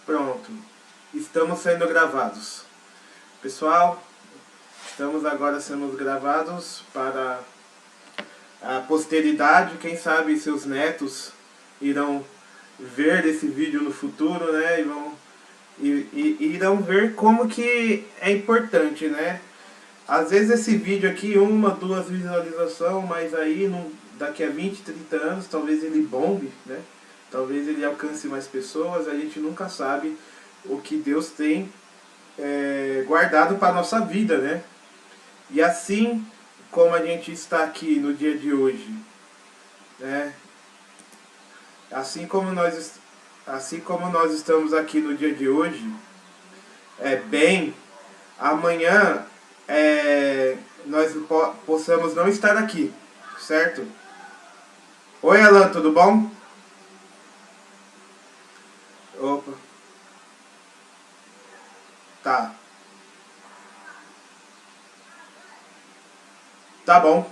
Pronto, estamos sendo gravados. Pessoal, estamos agora sendo gravados para a posteridade. Quem sabe seus netos irão ver esse vídeo no futuro, né? E irão ver como que é importante, né? Às vezes esse vídeo aqui, 1, 2 visualizações, mas aí daqui a 20, 30 anos, talvez ele bombe, né? Talvez ele alcance mais pessoas, a gente nunca sabe o que Deus tem guardado para a nossa vida, né? E assim como a gente está aqui no dia de hoje, né? Assim como nós estamos aqui no dia de hoje, bem, amanhã nós possamos não estar aqui, certo? Oi, Alan, tudo bom? Opa. Tá. Tá bom.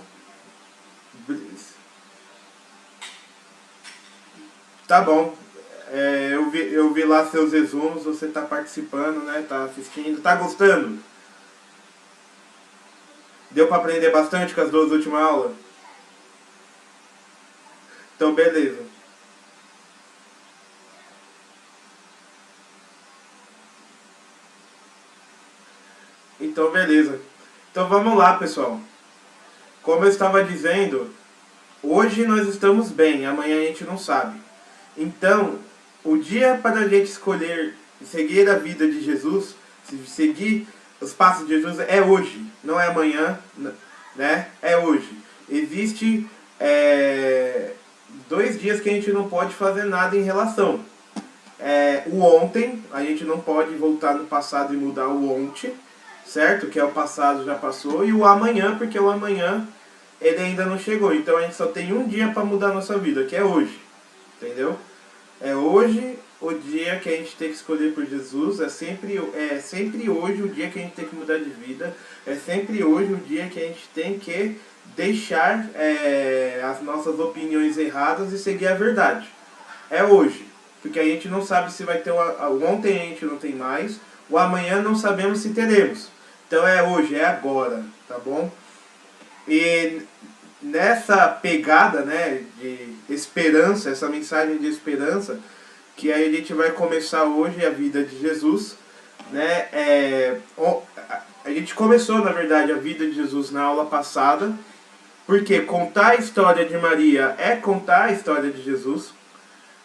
Tá bom. Eu vi lá seus resumos, você tá participando, né? Tá assistindo. Tá gostando? Deu pra aprender bastante com as 2 últimas aulas? Então, beleza. Então, beleza. Então, vamos lá, pessoal. Como eu estava dizendo, hoje nós estamos bem, amanhã a gente não sabe. Então, o dia para a gente escolher seguir a vida de Jesus, seguir os passos de Jesus, é hoje, não é amanhã, né? É hoje. Existe 2 dias que a gente não pode fazer nada em relação. O ontem, a gente não pode voltar no passado e mudar o ontem, certo? Que é o passado, já passou. E o amanhã, porque o amanhã ele ainda não chegou. Então a gente só tem um dia para mudar a nossa vida, que é hoje. Entendeu? É hoje o dia que a gente tem que escolher por Jesus. É sempre hoje o dia que a gente tem que mudar de vida. É sempre hoje o dia que a gente tem que deixar as nossas opiniões erradas e seguir a verdade. É hoje. Porque a gente não sabe se vai ter o ontem, a gente não tem mais. O amanhã não sabemos se teremos. Então é hoje, é agora, tá bom? E nessa pegada, né, de esperança, essa mensagem de esperança, que aí a gente vai começar hoje a vida de Jesus, né? A gente começou, na verdade, a vida de Jesus na aula passada, porque contar a história de Maria é contar a história de Jesus,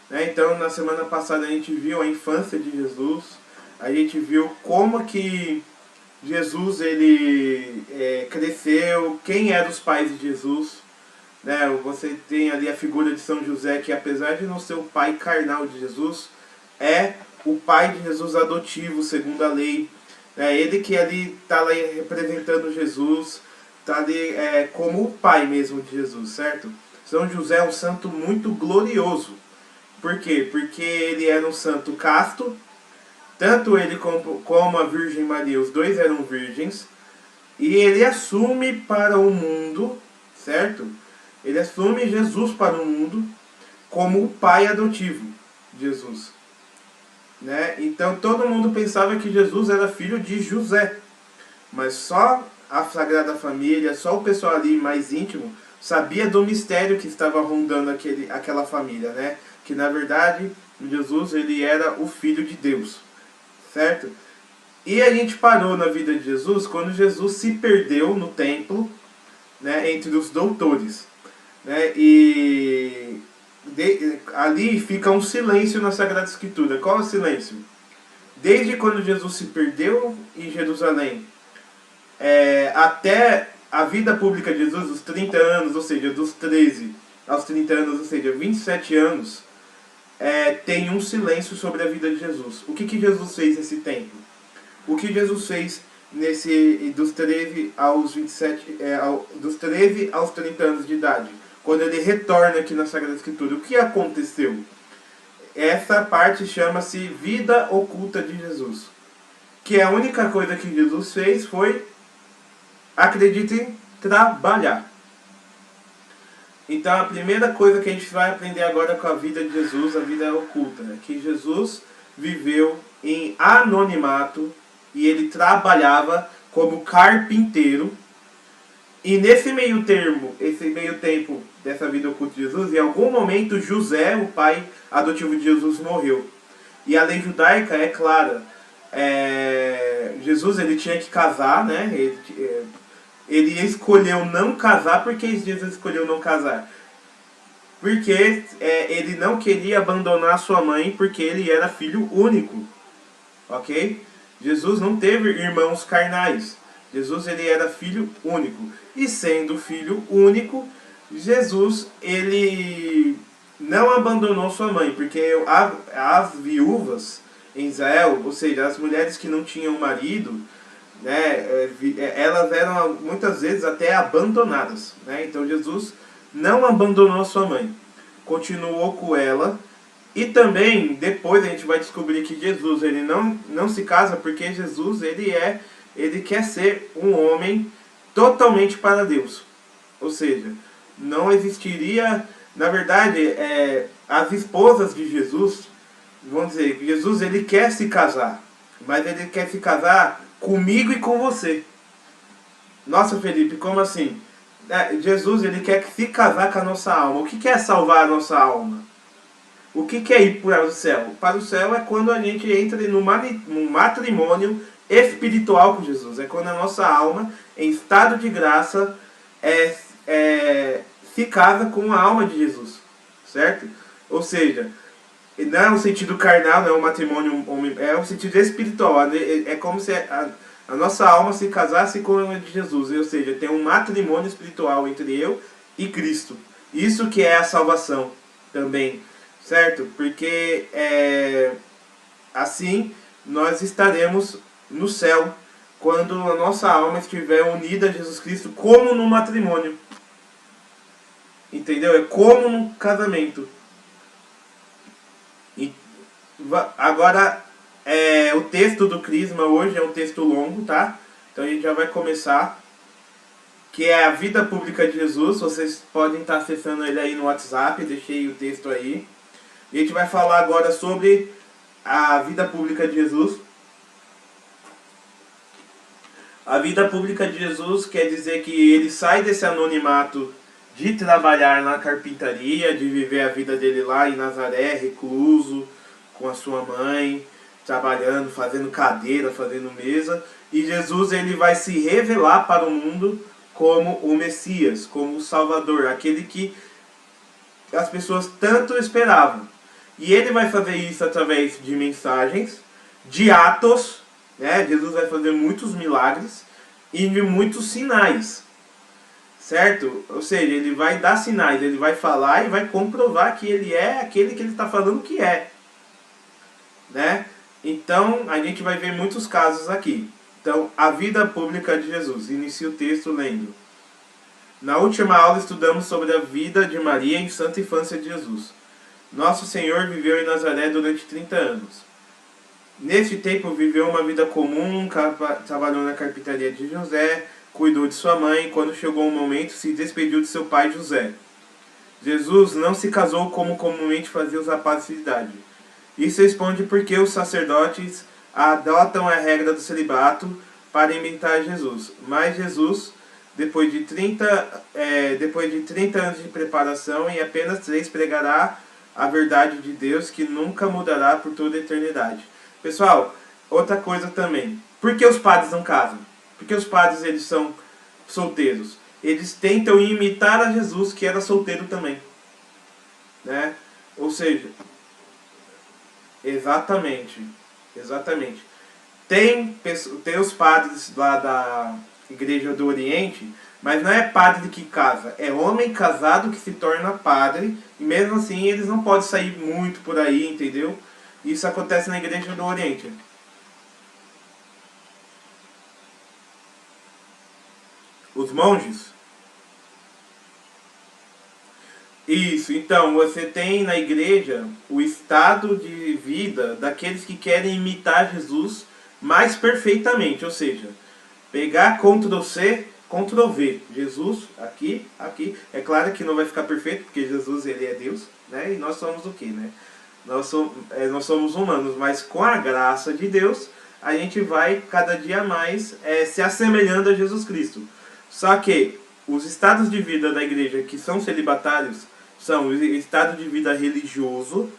né? Então, na semana passada a gente viu a infância de Jesus, a gente viu como que Jesus ele cresceu, quem eram os pais de Jesus, né? Você tem ali a figura de São José, que apesar de não ser o pai carnal de Jesus, é o pai de Jesus adotivo, segundo a lei. Ele que ali está lá representando Jesus, está ali como o pai mesmo de Jesus, certo? São José é um santo muito glorioso. Por quê? Porque ele era um santo casto. Tanto ele como a Virgem Maria, os dois eram virgens. E ele assume para o mundo, certo? Ele assume Jesus para o mundo como o pai adotivo de Jesus, né? Então todo mundo pensava que Jesus era filho de José. Mas só a Sagrada Família, só o pessoal ali mais íntimo, sabia do mistério que estava rondando aquela família, né? Que na verdade Jesus ele era o Filho de Deus. Certo? E a gente parou na vida de Jesus quando Jesus se perdeu no templo, né, entre os doutores, né, ali fica um silêncio na Sagrada Escritura. Qual é o silêncio? Desde quando Jesus se perdeu em Jerusalém até a vida pública de Jesus, os 30 anos, ou seja, dos 13 aos 30 anos, ou seja, 27 anos, tem um silêncio sobre a vida de Jesus. O que Jesus fez nesse tempo? O que Jesus fez dos 13 aos 27, dos 13 aos 30 anos de idade, quando ele retorna aqui na Sagrada Escritura? O que aconteceu? Essa parte chama-se vida oculta de Jesus, que a única coisa que Jesus fez foi, acreditem, trabalhar. Então a primeira coisa que a gente vai aprender agora com a vida de Jesus, a vida oculta, é que Jesus viveu em anonimato e ele trabalhava como carpinteiro. E nesse meio termo, esse meio tempo dessa vida oculta de Jesus, em algum momento José, o pai adotivo de Jesus, morreu. E a lei judaica é clara. Jesus ele tinha que casar, né? Ele escolheu não casar. Por que Jesus escolheu não casar? Porque ele não queria abandonar sua mãe, porque ele era filho único. Ok? Jesus não teve irmãos carnais. Jesus ele era filho único. E sendo filho único, Jesus ele não abandonou sua mãe, porque as viúvas em Israel, ou seja, as mulheres que não tinham marido, né, elas eram muitas vezes até abandonadas, né? Então Jesus não abandonou sua mãe, continuou com ela. E também depois a gente vai descobrir que Jesus ele não se casa, porque Jesus ele quer ser um homem totalmente para Deus. Ou seja, não existiria, na verdade, as esposas de Jesus, vamos dizer, Jesus ele quer se casar, mas ele quer se casar comigo e com você. Nossa, Felipe, como assim? Jesus ele quer se casar com a nossa alma. O que é salvar a nossa alma? O que é ir para o céu? Para o céu é quando a gente entra num matrimônio espiritual com Jesus. É quando a nossa alma, em estado de graça, se casa com a alma de Jesus. Certo? Ou seja, não é um sentido carnal, não é um matrimônio, é um sentido espiritual. É como se a nossa alma se casasse com a de Jesus. Ou seja, tem um matrimônio espiritual entre eu e Cristo. Isso que é a salvação também. Certo? Porque assim nós estaremos no céu quando a nossa alma estiver unida a Jesus Cristo, como no matrimônio. Entendeu? É como no casamento. E agora, o texto do Crisma hoje é um texto longo, tá? Então a gente já vai começar. Que é a vida pública de Jesus. Vocês podem estar acessando ele aí no WhatsApp, deixei o texto aí. A gente vai falar agora sobre a vida pública de Jesus. A vida pública de Jesus quer dizer que ele sai desse anonimato de trabalhar na carpintaria, de viver a vida dele lá em Nazaré, recluso, com a sua mãe, trabalhando, fazendo cadeira, fazendo mesa. E Jesus ele vai se revelar para o mundo como o Messias, como o Salvador, aquele que as pessoas tanto esperavam. E ele vai fazer isso através de mensagens, de atos, né? Jesus vai fazer muitos milagres e de muitos sinais, certo? Ou seja, ele vai dar sinais, ele vai falar e vai comprovar que ele é aquele que ele está falando que é, né? Então, a gente vai ver muitos casos aqui. Então, a vida pública de Jesus. Inicia o texto lendo. Na última aula estudamos sobre a vida de Maria em santa infância de Jesus. Nosso Senhor viveu em Nazaré durante 30 anos. Neste tempo viveu uma vida comum, trabalhou na carpintaria de José, cuidou de sua mãe e quando chegou o momento se despediu de seu pai José. Jesus não se casou como comumente faziam os rapazes de idade. Isso responde porque os sacerdotes adotam a regra do celibato para imitar Jesus. Mas Jesus, depois de 30 anos de preparação, em apenas 3 pregará a verdade de Deus que nunca mudará por toda a eternidade. Pessoal, outra coisa também. Por que os padres não casam? Porque os padres eles são solteiros. Eles tentam imitar a Jesus que era solteiro também. Né? Ou seja, exatamente. Tem os padres lá da Igreja do Oriente, mas não é padre que casa, é homem casado que se torna padre, e mesmo assim eles não podem sair muito por aí, entendeu? Isso acontece na Igreja do Oriente. Os monges? Isso, então você tem na igreja o estado de vida daqueles que querem imitar Jesus mais perfeitamente, ou seja, pegar Ctrl+C, Ctrl+V. Jesus, aqui. É claro que não vai ficar perfeito, porque Jesus ele é Deus, né? E nós somos o quê, né? Nós somos humanos, mas com a graça de Deus, a gente vai cada dia mais se assemelhando a Jesus Cristo. Só que os estados de vida da igreja que são celibatários são o estado de vida religioso,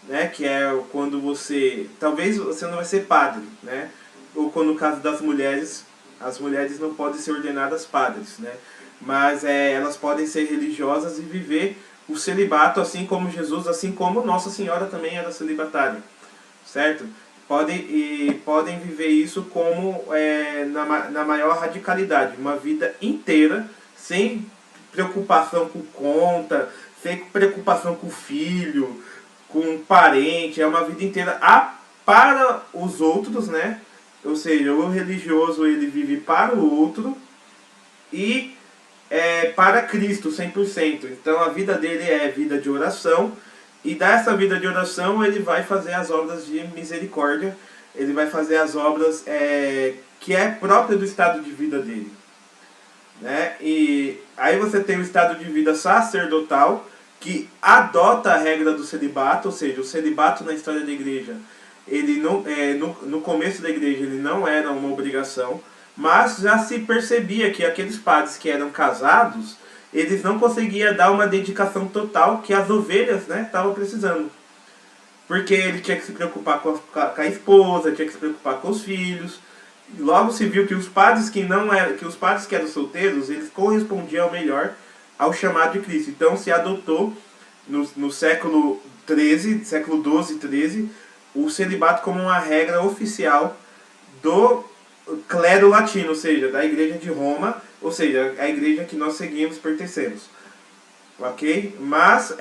né, que é quando você... Talvez você não vai ser padre, né? Ou quando no caso das mulheres, as mulheres não podem ser ordenadas padres, né? Mas elas podem ser religiosas e viver o celibato, assim como Jesus, assim como Nossa Senhora também era celibatária, certo? Podem viver isso como na maior radicalidade, uma vida inteira, sem preocupação com conta, sem preocupação com filho, com parente, é uma vida inteira para os outros, né? Ou seja, o religioso ele vive para o outro e para Cristo 100%. Então a vida dele é vida de oração, e dessa vida de oração ele vai fazer as obras de misericórdia, ele vai fazer as obras que é própria do estado de vida dele, né? E aí você tem o estado de vida sacerdotal, que adota a regra do celibato, ou seja, o celibato na história da igreja, ele não, no começo da igreja ele não era uma obrigação, mas já se percebia que aqueles padres que eram casados, eles não conseguiam dar uma dedicação total que as ovelhas, né, estavam precisando. Porque ele tinha que se preocupar com a esposa, tinha que se preocupar com os filhos. Logo se viu que os padres que eram solteiros, eles correspondiam melhor ao chamado de Cristo. Então se adotou no século XIII, século XII, XIII, o celibato como uma regra oficial do clero latino, ou seja, da igreja de Roma, ou seja, a igreja que nós seguimos, pertencemos. Ok? Mas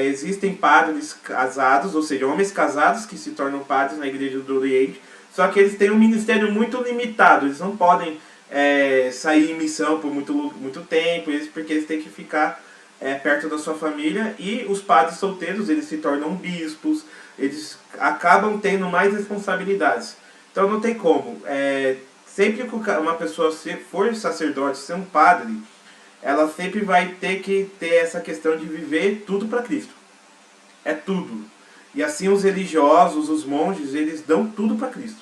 existem padres casados, ou seja, homens casados que se tornam padres na igreja do Oriente, só que eles têm um ministério muito limitado, eles não podem sair em missão por muito tempo, porque eles têm que ficar perto da sua família, e os padres solteiros eles se tornam bispos, eles acabam tendo mais responsabilidades. Então não tem como. Sempre que uma pessoa for sacerdote, ser um padre, ela sempre vai ter que ter essa questão de viver tudo para Cristo. É tudo. E assim os religiosos, os monges, eles dão tudo para Cristo.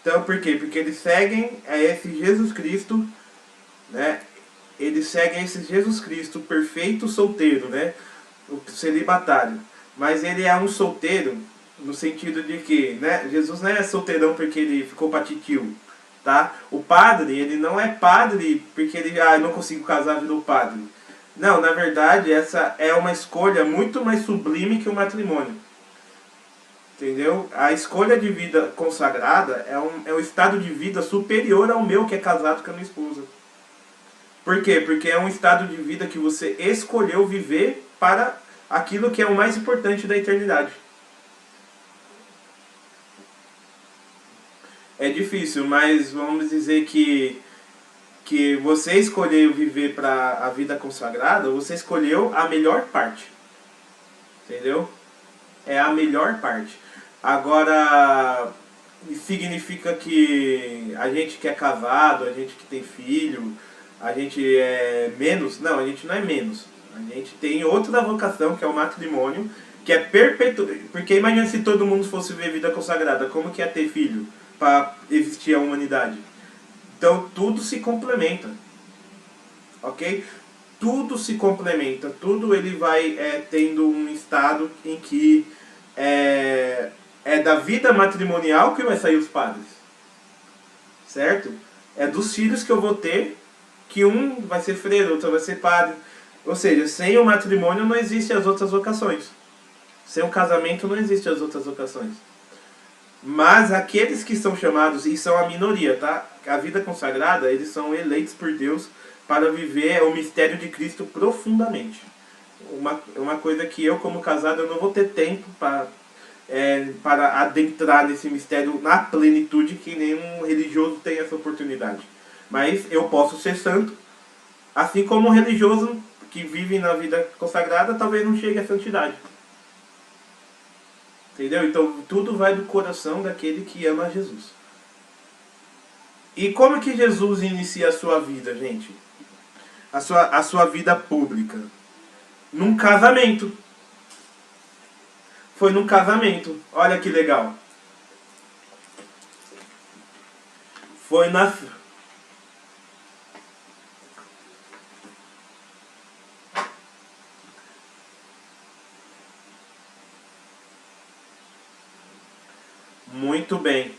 Então por quê? Porque eles seguem esse Jesus Cristo, né? Eles seguem esse Jesus Cristo perfeito solteiro, né? O celibatário. Mas ele é um solteiro no sentido de que, né, Jesus não é solteirão porque ele ficou patitio, tá? O padre, ele não é padre porque ele, eu não consigo casar, virou padre. Não, na verdade, essa é uma escolha muito mais sublime que o matrimônio. Entendeu? A escolha de vida consagrada é um estado de vida superior ao meu, que é casado com a minha esposa. Por quê? Porque é um estado de vida que você escolheu viver para aquilo que é o mais importante da eternidade. É difícil, mas vamos dizer que você escolheu viver para a vida consagrada, você escolheu a melhor parte. Entendeu? É a melhor parte. Agora, significa que a gente que é casado, a gente que tem filho, a gente é menos? Não, a gente não é menos. A gente tem outra vocação, que é o matrimônio, que é perpétuo. Porque imagina se todo mundo fosse viver vida consagrada, como que ia ter filho para existir a humanidade? Então tudo se complementa, ok? Tudo se complementa, tudo ele vai tendo um estado em que é da vida matrimonial que vai sair os padres, certo? É dos filhos que eu vou ter, que um vai ser freiro, outro vai ser padre. Ou seja, sem o matrimônio não existem as outras vocações. Sem o casamento não existem as outras vocações. Mas aqueles que são chamados, e são a minoria, tá? A vida consagrada, eles são eleitos por Deus para viver o mistério de Cristo profundamente. Uma coisa que eu, como casado, eu não vou ter tempo para adentrar nesse mistério na plenitude, que nenhum religioso tem essa oportunidade. Mas eu posso ser santo, assim como um religioso que vive na vida consagrada talvez não chegue à santidade. Entendeu? Então tudo vai do coração daquele que ama Jesus. E como que Jesus inicia a sua vida, gente? A sua vida pública? Num casamento. Foi num casamento. Olha que legal. Foi na... Muito bem.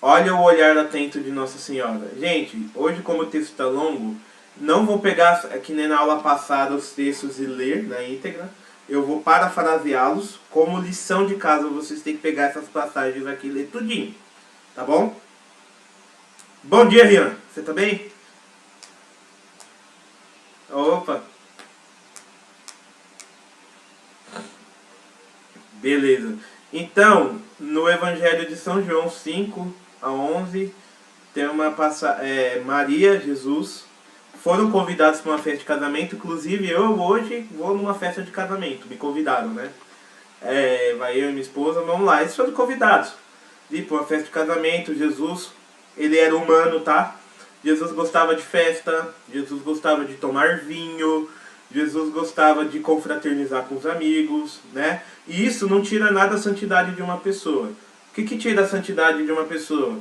Olha o olhar atento de Nossa Senhora. Gente, hoje como o texto está longo, não vou pegar, que nem na aula passada, os textos e ler na íntegra. Eu vou parafraseá-los. Como lição de casa, vocês têm que pegar essas passagens aqui e ler tudinho. Tá bom? Bom dia, Rian. Você tá bem? Opa. Beleza. Então, no Evangelho de São João 5 a 11, tem uma passagem. Maria, Jesus, foram convidados para uma festa de casamento. Inclusive, eu hoje vou numa festa de casamento. Me convidaram, né? Vai eu e minha esposa, vamos lá. Eles foram convidados. Ir para uma festa de casamento. Jesus, ele era humano, tá? Jesus gostava de festa. Jesus gostava de tomar vinho. Jesus gostava de confraternizar com os amigos, né? E isso não tira nada a santidade de uma pessoa. O que tira a santidade de uma pessoa?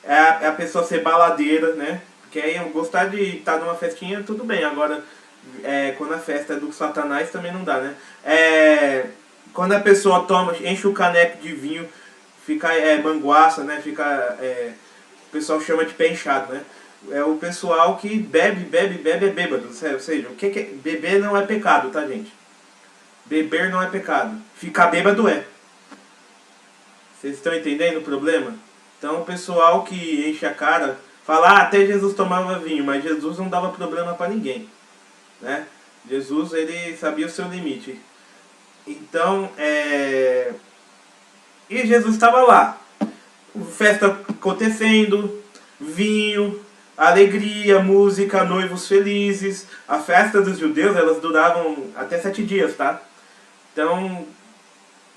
É a pessoa ser baladeira, né? Porque aí eu gostar de estar numa festinha, tudo bem. Agora, quando a festa é do Satanás, também não dá, né? Quando a pessoa toma, enche o caneco de vinho, fica manguaça, né? O pessoal chama de pé inchado, né? É o pessoal que bebe é bêbado. Ou seja, o que é... Beber não é pecado, tá, gente? Beber não é pecado. Ficar bêbado é. Vocês estão entendendo o problema? Então o pessoal que enche a cara fala, até Jesus tomava vinho, mas Jesus não dava problema para ninguém, né? Jesus, ele sabia o seu limite. Então, e Jesus estava lá. Festa acontecendo, vinho, alegria, música, noivos felizes. A festa dos judeus, elas duravam até 7 dias, tá? Então,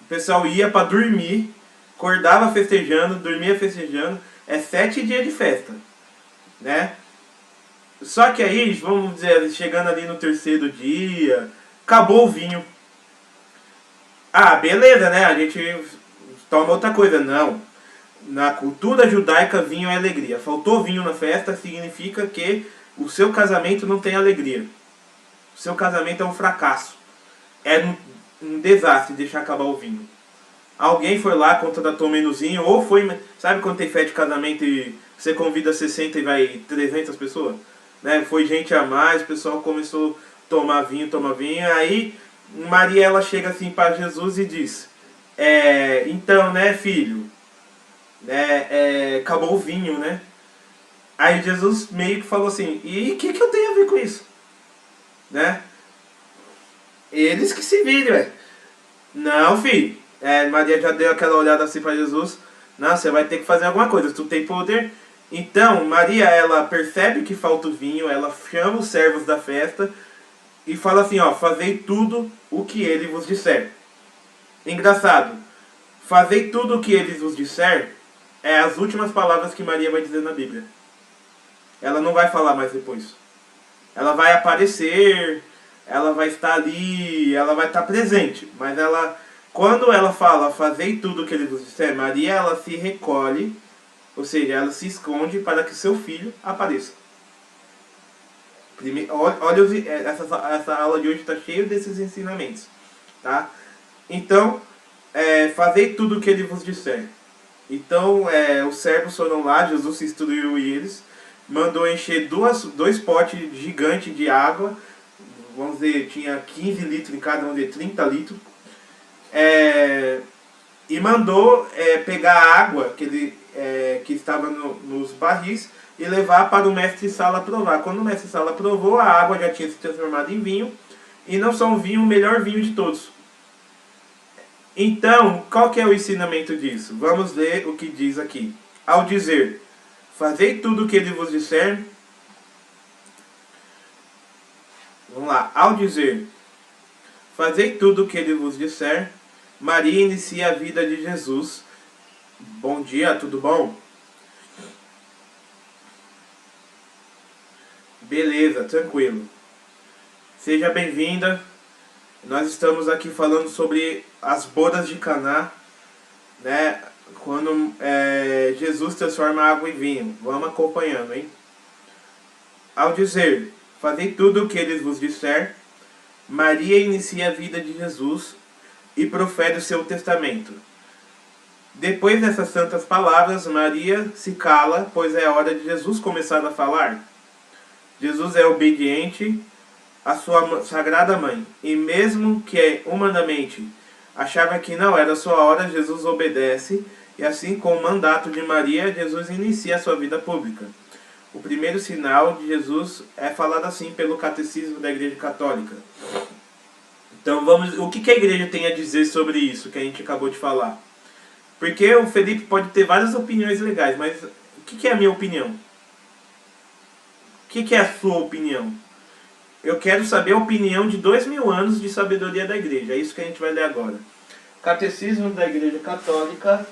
o pessoal ia para dormir, acordava festejando, dormia festejando. É 7 dias de festa, né? Só que aí, vamos dizer, chegando ali no terceiro dia, acabou o vinho. Ah, beleza, né? A gente toma outra coisa. Não. Na cultura judaica, vinho é alegria. Faltou vinho na festa, significa que o seu casamento não tem alegria. O seu casamento é um fracasso. É um desastre deixar acabar o vinho. Alguém foi lá, contratou menuzinho, ou foi... Sabe quando tem festa de casamento e você convida 60 e vai 300 pessoas? Né? Foi gente a mais, o pessoal começou a tomar vinho. Aí Maria, ela chega assim para Jesus e diz, então, né, filho, acabou o vinho, né? Aí Jesus meio que falou assim, e o que eu tenho a ver com isso? Né? Eles que se virem, ué. Não, filho. Maria já deu aquela olhada assim para Jesus. Não, você vai ter que fazer alguma coisa, tu tem poder. Então, Maria, ela percebe que falta o vinho, ela chama os servos da festa e fala assim, ó, fazei tudo o que ele vos disser. Engraçado, fazei tudo o que ele vos disser é as últimas palavras que Maria vai dizer na Bíblia. Ela não vai falar mais depois. Ela vai aparecer, ela vai estar ali, ela vai estar presente. Mas quando ela fala, fazei tudo o que ele vos disser, Maria, ela se recolhe, ou seja, ela se esconde para que seu filho apareça. Olha, essa aula de hoje está cheia desses ensinamentos. Tá? Então, fazei tudo o que ele vos disser. Então, os servos foram lá, Jesus instruiu eles, mandou encher dois potes gigantes de água, vamos dizer, tinha 15 litros em cada, vamos dizer, 30 litros, e mandou pegar a água que estava nos barris e levar para o mestre-sala provar. Quando o mestre-sala provou, a água já tinha se transformado em vinho, e não só um vinho, o melhor vinho de todos. Então, qual que é o ensinamento disso? Vamos ler o que diz aqui. Ao dizer, fazei tudo o que ele vos disser. Vamos lá. Ao dizer, fazei tudo o que ele vos disser, Maria inicia a vida de Jesus. Bom dia, tudo bom? Beleza, tranquilo. Seja bem-vinda. Nós estamos aqui falando sobre as bodas de Caná, né? Quando Jesus transforma água em vinho. Vamos acompanhando, hein? Ao dizer, fazei tudo o que eles vos disser, Maria inicia a vida de Jesus e profere o seu testamento. Depois dessas santas palavras, Maria se cala, pois é hora de Jesus começar a falar. Jesus é obediente à sua sagrada mãe, e mesmo que humanamente achava que não era sua hora, Jesus obedece, e assim com o mandato de Maria, Jesus inicia a sua vida pública. O primeiro sinal de Jesus é falado assim pelo Catecismo da Igreja Católica. Então o que a igreja tem a dizer sobre isso que a gente acabou de falar? Porque o Felipe pode ter várias opiniões legais, mas o que é a minha opinião? O que é a sua opinião? Eu quero saber a opinião de 2000 anos de sabedoria da igreja. É isso que a gente vai ler agora. Catecismo da Igreja Católica.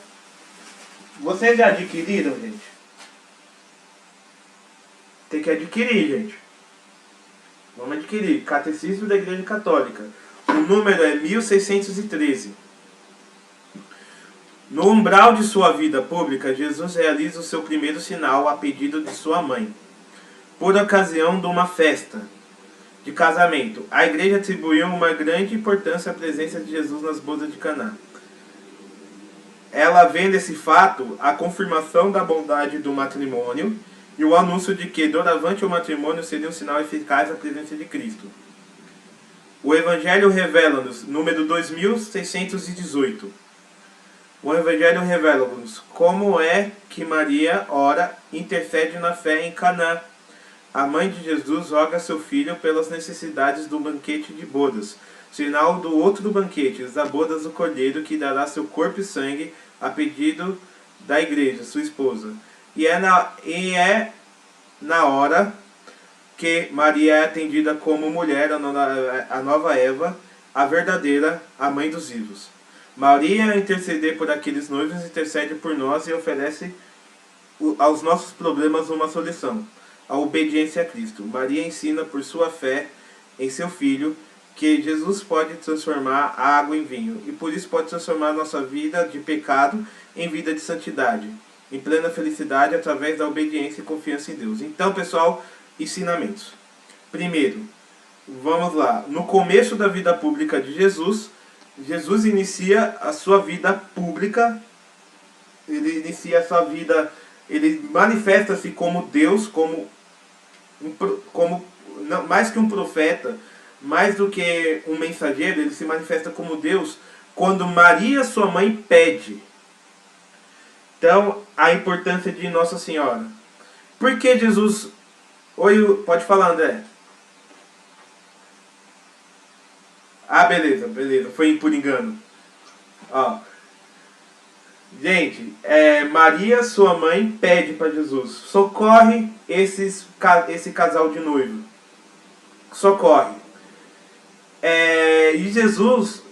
Vocês já adquiriram, gente? Tem que adquirir, gente. Vamos adquirir. Catecismo da Igreja Católica. O número é 1613. No umbral de sua vida pública, Jesus realiza o seu primeiro sinal a pedido de sua mãe. Por ocasião de uma festa de casamento, a igreja atribuiu uma grande importância à presença de Jesus nas bodas de Caná. Ela vê nesse fato a confirmação da bondade do matrimônio e o anúncio de que, doravante o matrimônio, seria um sinal eficaz da presença de Cristo. O Evangelho revela-nos, número 2618. O Evangelho revela-nos como é que Maria, ora, intercede na fé em Caná. A mãe de Jesus roga a seu filho pelas necessidades do banquete de bodas, sinal do outro banquete, da bodas do Cordeiro, que dará seu corpo e sangue a pedido da igreja, sua esposa. E é na hora que Maria é atendida como mulher, a nova Eva, a verdadeira, a mãe dos vivos. Maria interceder por aqueles noivos, intercede por nós e oferece aos nossos problemas uma solução. A obediência a Cristo. Maria ensina por sua fé em seu Filho que Jesus pode transformar a água em vinho e por isso pode transformar a nossa vida de pecado em vida de santidade, em plena felicidade através da obediência e confiança em Deus. Então, pessoal, ensinamentos. Primeiro, vamos lá. No começo da vida pública de Jesus, Jesus inicia a sua vida pública, ele inicia a sua vida, ele manifesta-se como Deus, não, mais que um profeta, mais do que um mensageiro, ele se manifesta como Deus quando Maria, sua mãe, pede. Então, a importância de Nossa Senhora. Por que Jesus... Oi, pode falar, André. Ah, beleza, foi por engano. Ó. Gente, Maria, sua mãe, pede para Jesus: socorre esse casal de noivo. Socorre. E Jesus,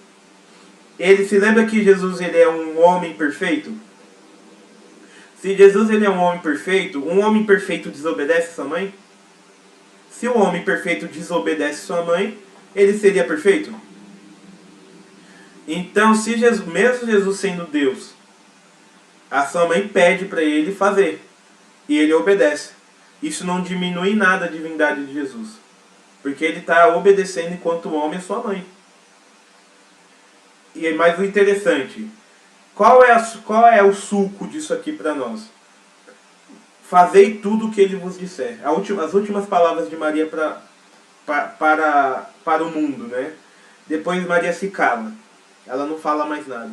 ele se lembra que Jesus ele é um homem perfeito? Se Jesus ele é um homem perfeito desobedece sua mãe? Se o homem perfeito desobedece sua mãe, ele seria perfeito? Então, se Jesus, mesmo Jesus sendo Deus, a sua mãe pede para ele fazer e ele obedece. Isso não diminui nada a divindade de Jesus, porque ele está obedecendo enquanto homem a sua mãe. E mais o interessante, qual é o suco disso aqui para nós? Fazei tudo o que ele vos disser. As últimas palavras de Maria para o mundo, né? Depois Maria se cala, ela não fala mais nada.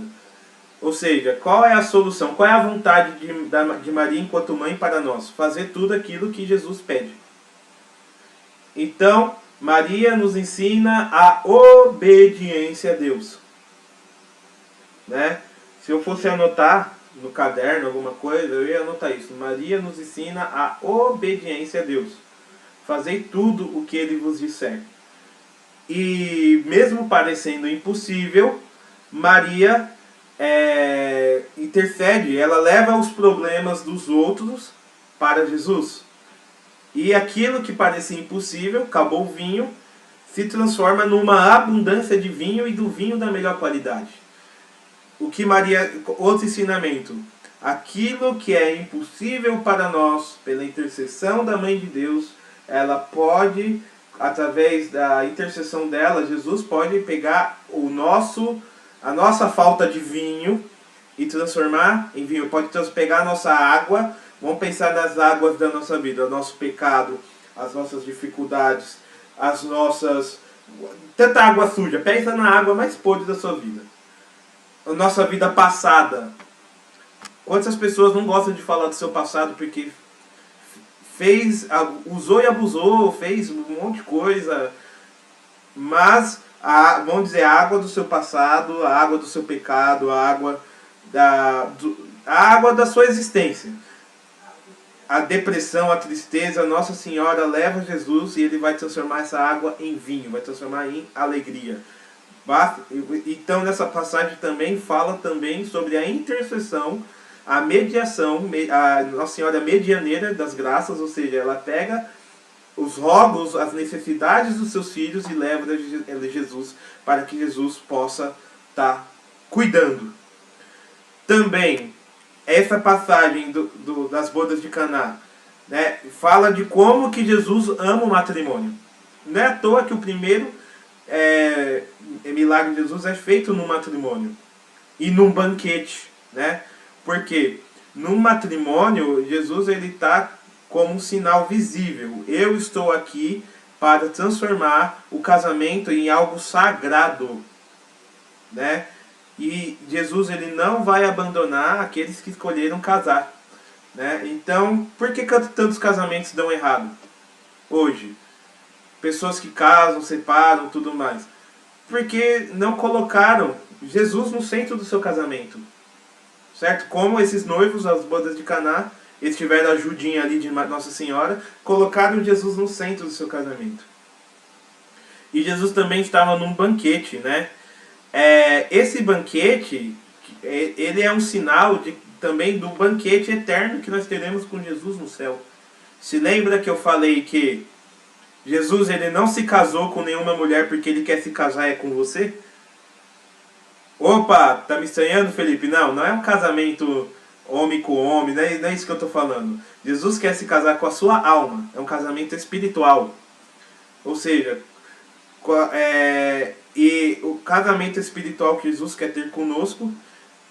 Ou seja, qual é a solução? Qual é a vontade de Maria enquanto mãe para nós? Fazer tudo aquilo que Jesus pede. Então, Maria nos ensina a obediência a Deus. Né? Se eu fosse anotar no caderno alguma coisa, eu ia anotar isso. Maria nos ensina a obediência a Deus. Fazei tudo o que ele vos disser. E mesmo parecendo impossível, Maria intercede, ela leva os problemas dos outros para Jesus. E aquilo que parecia impossível, acabou o vinho, se transforma numa abundância de vinho e do vinho da melhor qualidade. O que Maria, outro ensinamento, aquilo que é impossível para nós, pela intercessão da Mãe de Deus, ela pode, através da intercessão dela, Jesus pode pegar a nossa falta de vinho e transformar em vinho. Pode pegar a nossa água, vamos pensar nas águas da nossa vida, o nosso pecado, as nossas dificuldades, as nossas... tanta água suja. Pensa na água mais podre da sua vida. A nossa vida passada. Quantas pessoas não gostam de falar do seu passado porque usou e abusou, fez um monte de coisa, mas vamos dizer, a água do seu passado, a água do seu pecado, a água da sua existência, a depressão, a tristeza, Nossa Senhora leva Jesus e Ele vai transformar essa água em vinho, vai transformar em alegria. Então nessa passagem também fala também sobre a intercessão, a mediação, a Nossa Senhora medianeira das graças, ou seja, ela pega os rogos, as necessidades dos seus filhos e leva a Jesus para que Jesus possa estar cuidando. Também, essa passagem das bodas de Caná, né, fala de como que Jesus ama o matrimônio. Não é à toa que o primeiro milagre de Jesus é feito num matrimônio e num banquete, né? Porque no matrimônio, Jesus está como um sinal visível. Eu estou aqui para transformar o casamento em algo sagrado, né? E Jesus ele não vai abandonar aqueles que escolheram casar, né? Então, por que tantos casamentos dão errado hoje? Pessoas que casam, separam, tudo mais. Porque não colocaram Jesus no centro do seu casamento. Certo? Como esses noivos, as bodas de Caná, eles tiveram a ajudinha ali de Nossa Senhora, colocaram Jesus no centro do seu casamento. E Jesus também estava num banquete, né? Esse banquete, ele é um sinal também do banquete eterno que nós teremos com Jesus no céu. Se lembra que eu falei que Jesus ele não se casou com nenhuma mulher porque ele quer se casar com você? Opa, tá me estranhando, Felipe? Não é um casamento homem com homem, não é isso que eu estou falando. Jesus quer se casar com a sua alma, é um casamento espiritual. Ou seja, e o casamento espiritual que Jesus quer ter conosco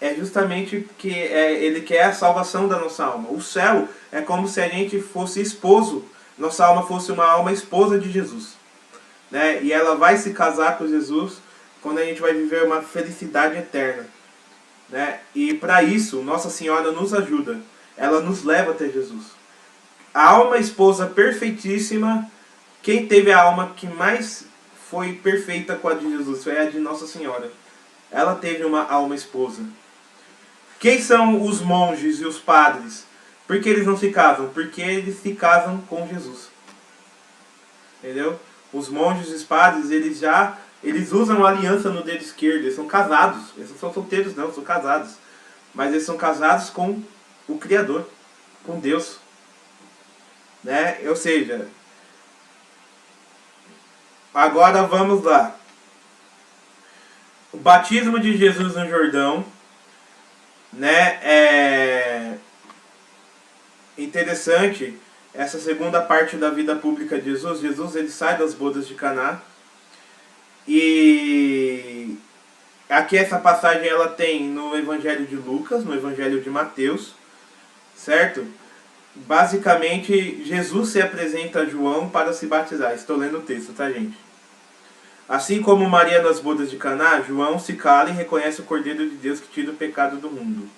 é justamente que Ele quer a salvação da nossa alma. O céu é como se a gente fosse esposo, nossa alma fosse uma alma esposa de Jesus, né? E ela vai se casar com Jesus quando a gente vai viver uma felicidade eterna, né? E para isso, Nossa Senhora nos ajuda. Ela nos leva até Jesus. A alma esposa perfeitíssima, quem teve a alma que mais foi perfeita com a de Jesus foi a de Nossa Senhora. Ela teve uma alma esposa. Quem são os monges e os padres? Por que eles não se casam? Porque eles se casam com Jesus. Entendeu? Os monges e os padres, eles usam a aliança no dedo esquerdo, eles são casados. Eles não são solteiros não, são casados. Mas eles são casados com o Criador, com Deus, né? Ou seja, agora vamos lá. O batismo de Jesus no Jordão, né? É interessante essa segunda parte da vida pública de Jesus. Jesus ele sai das bodas de Caná. E aqui essa passagem ela tem no Evangelho de Lucas, no Evangelho de Mateus, certo? Basicamente, Jesus se apresenta a João para se batizar. Estou lendo o texto, tá, gente? Assim como Maria nas bodas de Caná, João se cala e reconhece o Cordeiro de Deus que tira o pecado do mundo.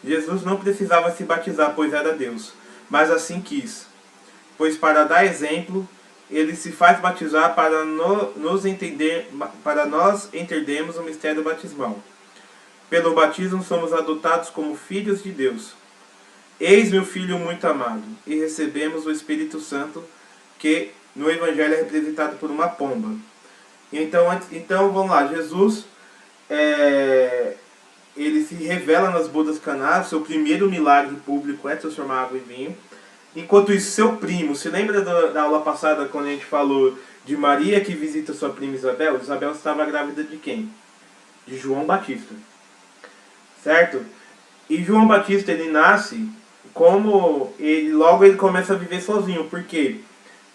Jesus não precisava se batizar, pois era Deus, mas assim quis, pois para dar exemplo, ele se faz batizar para nós entendermos o mistério batismal. Pelo batismo somos adotados como filhos de Deus. Eis meu Filho muito amado, e recebemos o Espírito Santo, que no Evangelho é representado por uma pomba. Então vamos lá, Jesus ele se revela nas bodas de Caná. Seu primeiro milagre público é transformar água em vinho. Enquanto isso, seu primo, se lembra da aula passada quando a gente falou de Maria que visita sua prima Isabel, Isabel estava grávida de quem? De João Batista. Certo? E João Batista, ele nasce como logo ele começa a viver sozinho, porque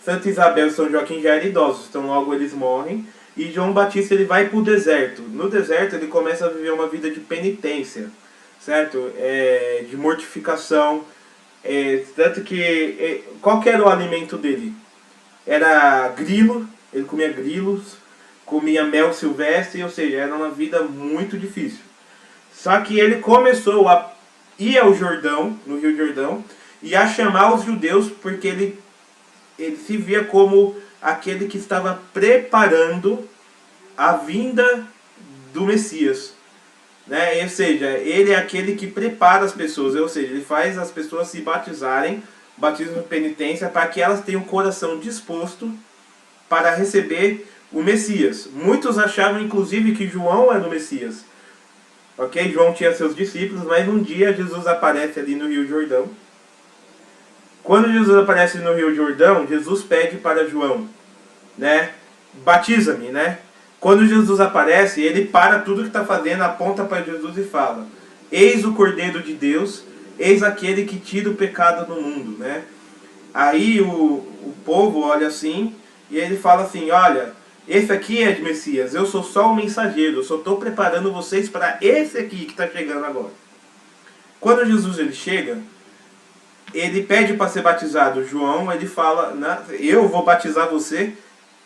Santa Isabel e São Joaquim já eram idosos, então logo eles morrem. E João Batista ele vai para o deserto. No deserto ele começa a viver uma vida de penitência, certo? De mortificação. Tanto que qual que era o alimento dele? Era grilo, ele comia grilos, comia mel silvestre, ou seja, era uma vida muito difícil. Só que ele começou a ir ao Jordão, no Rio Jordão, e a chamar os judeus, porque ele se via como aquele que estava preparando a vinda do Messias. Né? Ou seja, ele é aquele que prepara as pessoas, ou seja, ele faz as pessoas se batizarem, batismo de penitência, para que elas tenham o coração disposto para receber o Messias. Muitos achavam inclusive que João era o Messias. Ok? João tinha seus discípulos, mas um dia Jesus aparece ali no Rio Jordão. Quando Jesus aparece no Rio Jordão, Jesus pede para João, né? Batiza-me, né? Quando Jesus aparece, ele para tudo que está fazendo, aponta para Jesus e fala: eis o Cordeiro de Deus, eis aquele que tira o pecado do mundo, né? Aí o povo olha assim e ele fala assim: olha, esse aqui é de Messias, eu sou só o mensageiro, eu só estou preparando vocês para esse aqui que está chegando agora. Quando Jesus ele chega, ele pede para ser batizado. João, ele fala: eu vou batizar você,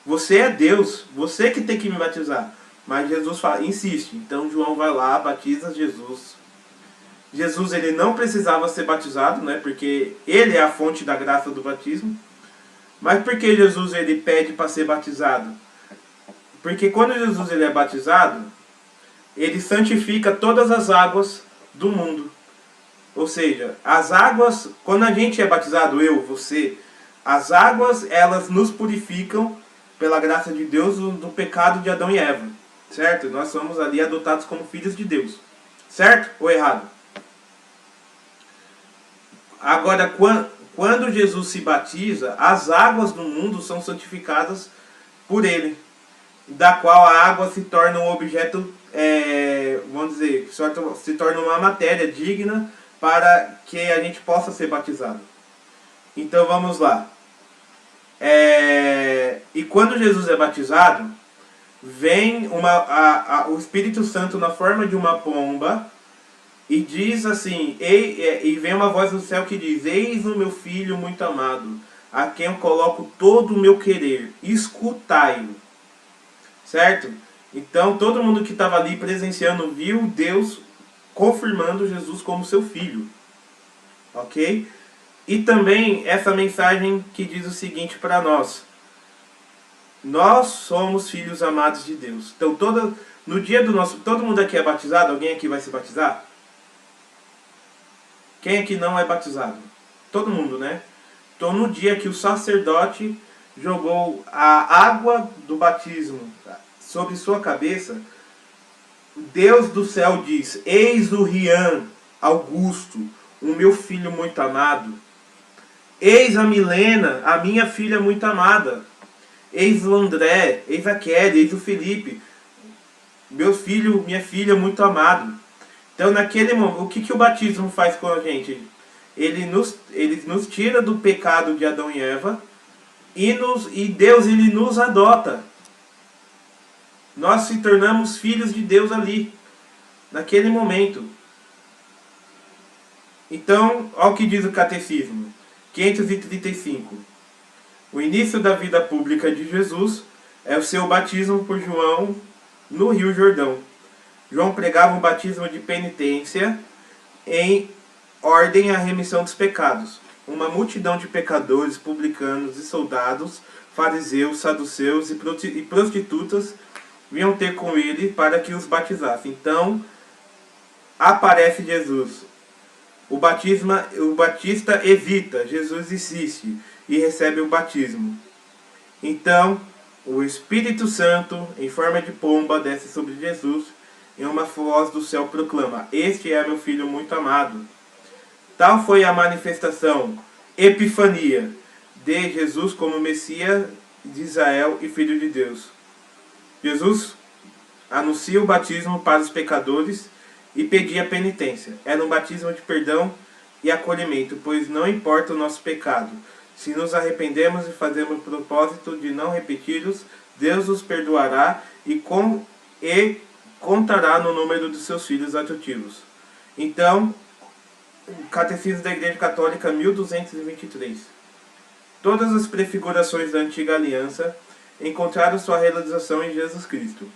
você é Deus, você que tem que me batizar. Mas Jesus insiste, então João vai lá, batiza Jesus. Jesus ele não precisava ser batizado, né, porque ele é a fonte da graça do batismo. Mas por que Jesus ele pede para ser batizado? Porque quando Jesus ele é batizado, ele santifica todas as águas do mundo. Ou seja, as águas, quando a gente é batizado, eu, você, as águas elas nos purificam pela graça de Deus do pecado de Adão e Eva. Certo? Nós somos ali adotados como filhos de Deus. Certo ou errado? Agora, quando Jesus se batiza, as águas do mundo são santificadas por ele, da qual a água se torna um objeto, vamos dizer, se torna uma matéria digna para que a gente possa ser batizado. Então vamos lá. E quando Jesus é batizado, vem o Espírito Santo na forma de uma pomba e diz assim, e vem uma voz do céu que diz: eis o meu filho muito amado, a quem eu coloco todo o meu querer, escutai-o. Certo? Então todo mundo que estava ali presenciando viu Deus confirmando Jesus como seu filho. Ok? E também essa mensagem que diz o seguinte para nós: nós somos filhos amados de Deus. Então no dia do nosso... Todo mundo aqui é batizado? Alguém aqui vai se batizar? Quem aqui não é batizado? Todo mundo, né? Então no dia que o sacerdote jogou a água do batismo sobre sua cabeça, Deus do céu diz: eis o Rian Augusto, o meu filho muito amado. Eis a Milena, a minha filha muito amada. Eis o André, eis a Kelly, eis o Felipe, meu filho, minha filha muito amado. Então naquele momento, o que o batismo faz com a gente? Ele nos tira do pecado de Adão e Eva e Deus ele nos adota. Nós se tornamos filhos de Deus ali, naquele momento. Então, olha o que diz o Catecismo, 535. O início da vida pública de Jesus é o seu batismo por João no Rio Jordão. João pregava um batismo de penitência em ordem à remissão dos pecados. Uma multidão de pecadores, publicanos e soldados, fariseus, saduceus e prostitutas vinham ter com ele para que os batizasse. Então aparece Jesus. O batista hesita, Jesus insiste e recebe o batismo. Então o Espírito Santo, em forma de pomba, desce sobre Jesus e uma voz do céu proclama: este é meu filho muito amado. Tal foi a manifestação, epifania, de Jesus como Messias de Israel e Filho de Deus. Jesus anuncia o batismo para os pecadores e pedia penitência. Era um batismo de perdão e acolhimento, pois não importa o nosso pecado. Se nos arrependemos e fazemos o propósito de não repeti-los, Deus os perdoará e contará no número de seus filhos adotivos. Então, Catecismo da Igreja Católica 1223. Todas as prefigurações da antiga aliança encontraram sua realização em Jesus Cristo.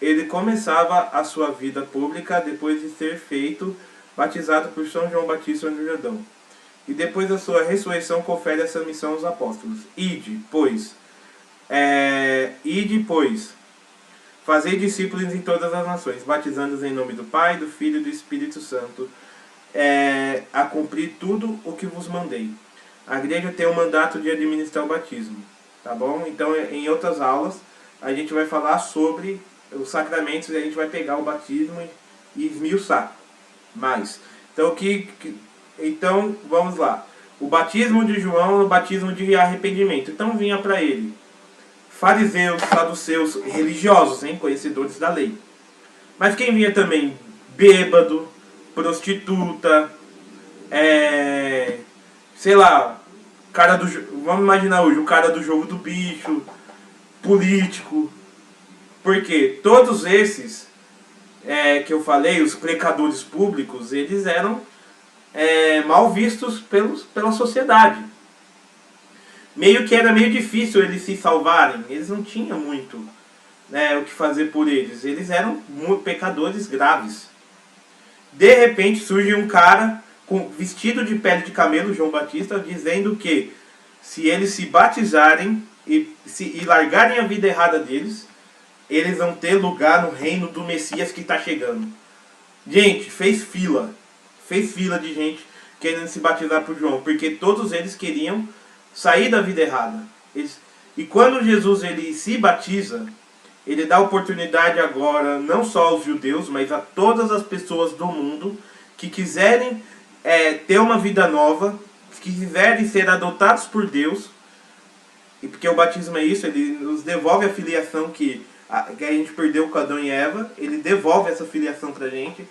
Ele começava a sua vida pública depois de ser feito batizado por São João Batista no Jordão. E depois da sua ressurreição confere essa missão aos apóstolos. Ide, pois, fazei discípulos em todas as nações, batizando-os em nome do Pai, do Filho e do Espírito Santo, a cumprir tudo o que vos mandei. A igreja tem o mandato de administrar o batismo, tá bom? Então, em outras aulas, a gente vai falar sobre os sacramentos e a gente vai pegar o batismo e esmiuçar mais. Então, vamos lá. O batismo de João é o batismo de arrependimento. Então, vinha para ele fariseus, saduceus, religiosos, conhecedores da lei. Mas quem vinha também? Bêbado, prostituta, sei lá, vamos imaginar hoje, o cara do jogo do bicho, político. Porque todos esses que eu falei, os pecadores públicos, eles eram mal vistos pela sociedade. Era meio difícil eles se salvarem, eles não tinham muito o que fazer por eles, eles eram pecadores graves. De repente surge um cara vestido de pele de camelo, João Batista, dizendo que se eles se batizarem e largarem a vida errada deles, eles vão ter lugar no reino do Messias que está chegando. Gente, fez fila de gente querendo se batizar por João, porque todos eles queriam sair da vida errada. E quando Jesus ele se batiza, ele dá oportunidade agora não só aos judeus, mas a todas as pessoas do mundo que quiserem ter uma vida nova, que quiserem ser adotados por Deus, e porque o batismo é isso, ele nos devolve a filiação que a gente perdeu com Adão e Eva, ele devolve essa filiação pra gente,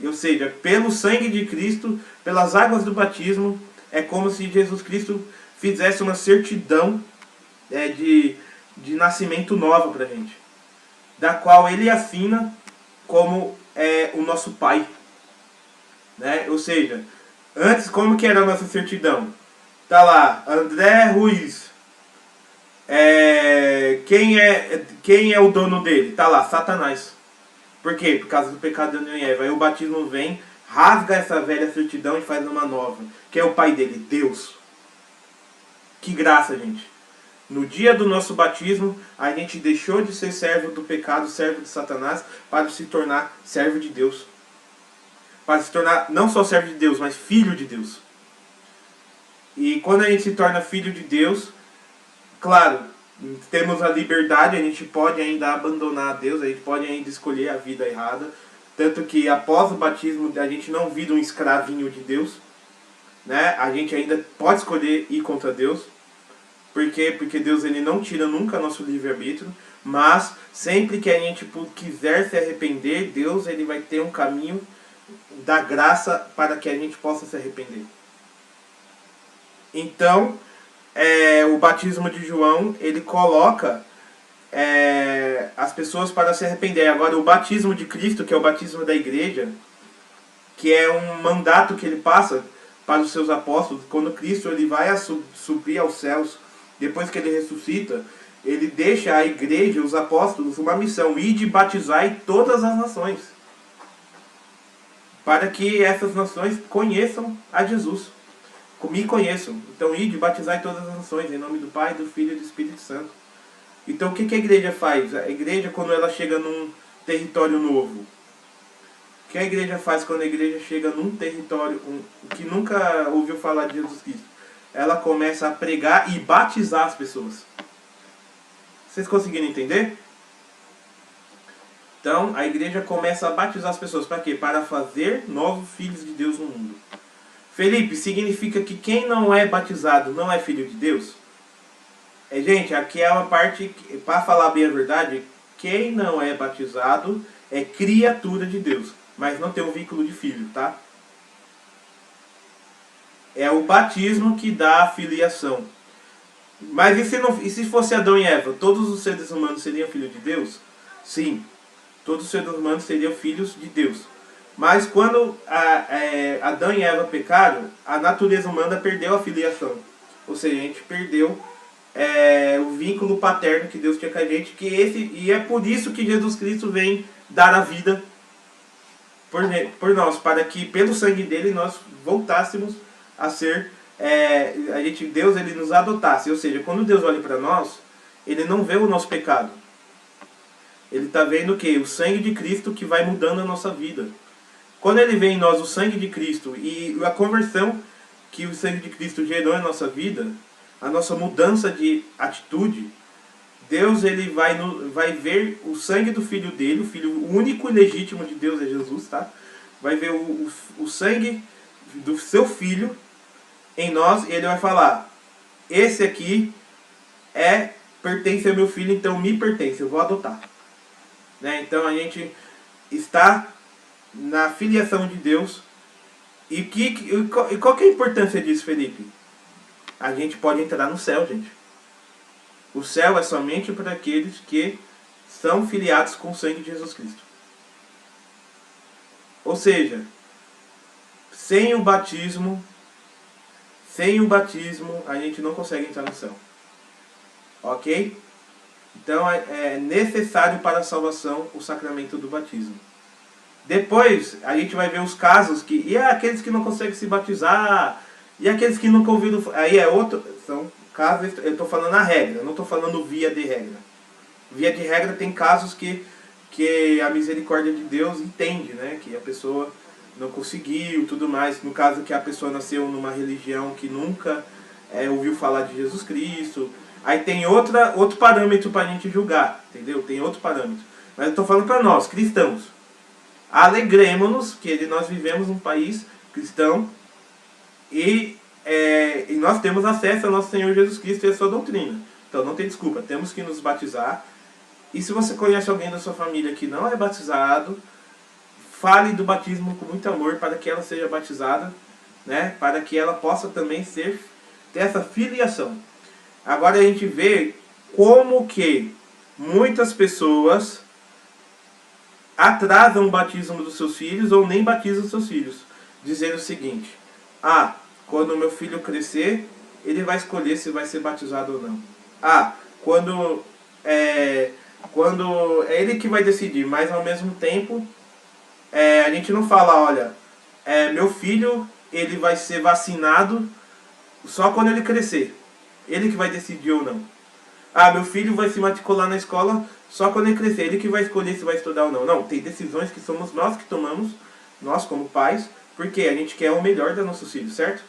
ou seja, pelo sangue de Cristo, pelas águas do batismo, é como se Jesus Cristo fizesse uma certidão de nascimento nova pra gente, da qual ele assina como o nosso Pai. Ou seja, antes como que era a nossa certidão? Tá lá, André Ruiz. Quem é o dono dele? Tá lá, Satanás. Por quê? Por causa do pecado de Adão e Eva. Aí o batismo vem, rasga essa velha certidão e faz uma nova. Quem é o pai dele? Deus. Que graça, gente. No dia do nosso batismo, a gente deixou de ser servo do pecado, servo de Satanás, para se tornar servo de Deus. Para se tornar não só servo de Deus, mas filho de Deus. E quando a gente se torna filho de Deus, claro, temos a liberdade, a gente pode ainda abandonar a Deus, a gente pode ainda escolher a vida errada. Tanto que após o batismo a gente não vira um escravinho de Deus. A gente ainda pode escolher ir contra Deus. Por quê? Porque Deus ele não tira nunca nosso livre-arbítrio. Mas sempre que a gente quiser se arrepender, Deus ele vai ter um caminho da graça para que a gente possa se arrepender. Então, o batismo de João, ele coloca as pessoas para se arrepender. Agora, o batismo de Cristo, que é o batismo da igreja, que é um mandato que ele passa para os seus apóstolos, quando Cristo ele vai subir aos céus, depois que ele ressuscita, ele deixa à igreja, os apóstolos, uma missão: ide e batizai todas as nações, para que essas nações conheçam a Jesus. Me conheçam. Então, ide e batizai todas as nações, em nome do Pai, do Filho e do Espírito Santo. Então, o que a igreja faz? A igreja, quando ela chega num território novo, o que a igreja faz quando a igreja chega num território que nunca ouviu falar de Jesus Cristo? Ela começa a pregar e batizar as pessoas. Vocês conseguiram entender? Então, a igreja começa a batizar as pessoas. Para quê? Para fazer novos filhos de Deus no mundo. Felipe, significa que quem não é batizado não é filho de Deus? Gente, aqui é uma parte, para falar bem a verdade, quem não é batizado é criatura de Deus, mas não tem um vínculo de filho, tá? É o batismo que dá a filiação. Mas e se fosse Adão e Eva? Todos os seres humanos seriam filhos de Deus? Sim, todos os seres humanos seriam filhos de Deus. Mas quando Adão e Eva pecaram, a natureza humana perdeu a filiação. Ou seja, a gente perdeu o vínculo paterno que Deus tinha com a gente. E é por isso que Jesus Cristo vem dar a vida por nós, para que pelo sangue dele nós voltássemos a ser, Deus ele nos adotasse. Ou seja, quando Deus olha para nós, ele não vê o nosso pecado. Ele está vendo o quê? O sangue de Cristo que vai mudando a nossa vida. Quando ele vê em nós o sangue de Cristo e a conversão que o sangue de Cristo gerou em nossa vida, a nossa mudança de atitude, Deus ele vai ver o sangue do Filho dele, o Filho único e legítimo de Deus é Jesus, tá? Vai ver o sangue do seu Filho em nós e ele vai falar: esse aqui pertence ao meu filho, então me pertence, eu vou adotar. Né? Então a gente está na filiação de Deus. E qual que é a importância disso, Felipe? A gente pode entrar no céu, gente. O céu é somente para aqueles que são filiados com o sangue de Jesus Cristo. Ou seja, sem o batismo a gente não consegue entrar no céu. Ok? Então é necessário para a salvação o sacramento do batismo. Depois a gente vai ver os casos e aqueles que não conseguem se batizar, e aqueles que nunca ouviram. Aí são casos, eu estou falando a regra, não estou falando via de regra. Via de regra tem casos que a misericórdia de Deus entende, né? Que a pessoa não conseguiu, tudo mais. No caso que a pessoa nasceu numa religião que nunca ouviu falar de Jesus Cristo. Aí tem outro parâmetro para a gente julgar, entendeu? Tem outro parâmetro. Mas eu estou falando para nós, cristãos. Alegremos-nos que nós vivemos num país cristão e nós temos acesso ao nosso Senhor Jesus Cristo e a sua doutrina. Então não tem desculpa, temos que nos batizar. E se você conhece alguém da sua família que não é batizado, fale do batismo com muito amor para que ela seja batizada, né? Para que ela possa também ter essa filiação. Agora a gente vê como que muitas pessoas atrasam o batismo dos seus filhos ou nem batizam os seus filhos, dizendo o seguinte: quando o meu filho crescer, ele vai escolher se vai ser batizado ou não. Quando é ele que vai decidir, mas ao mesmo tempo a gente não fala: olha, meu filho ele vai ser vacinado só quando ele crescer, ele que vai decidir ou não. Meu filho vai se matricular na escola só quando ele crescer, ele que vai escolher se vai estudar ou não. Não, tem decisões que somos nós que tomamos, nós como pais, porque a gente quer o melhor dos nossos filhos, certo?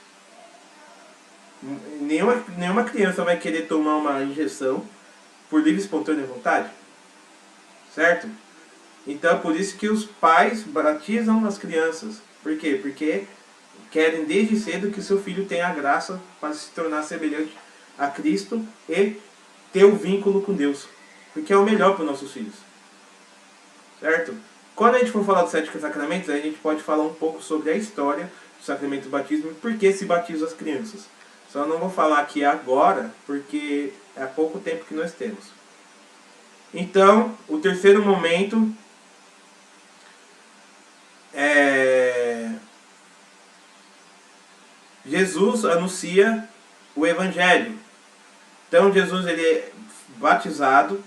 Nenhuma criança vai querer tomar uma injeção por livre e espontânea vontade, certo? Então é por isso que os pais batizam as crianças. Por quê? Porque querem desde cedo que seu filho tenha a graça para se tornar semelhante a Cristo e ter o vínculo com Deus. Porque é o melhor para os nossos filhos. Certo? Quando a gente for falar dos 7 sacramentos, a gente pode falar um pouco sobre a história do sacramento do batismo e por que se batizam as crianças. Só não vou falar aqui agora, porque é pouco tempo que nós temos. Então, o terceiro momento Jesus anuncia o Evangelho. Então Jesus ele é batizado,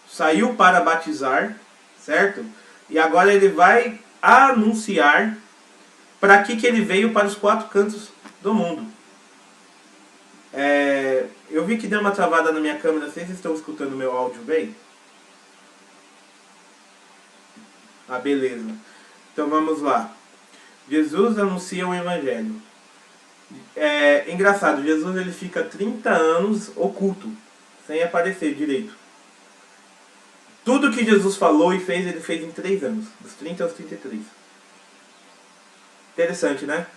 saiu para batizar, certo? E agora ele vai anunciar para que ele veio para os 4 cantos do mundo. Eu vi que deu uma travada na minha câmera, vocês estão escutando o meu áudio bem? Beleza. Então vamos lá. Jesus anuncia o Evangelho. Engraçado, Jesus ele fica 30 anos oculto, sem aparecer direito. Tudo que Jesus falou e fez, ele fez em 3 anos, dos 30 aos 33. Interessante, né?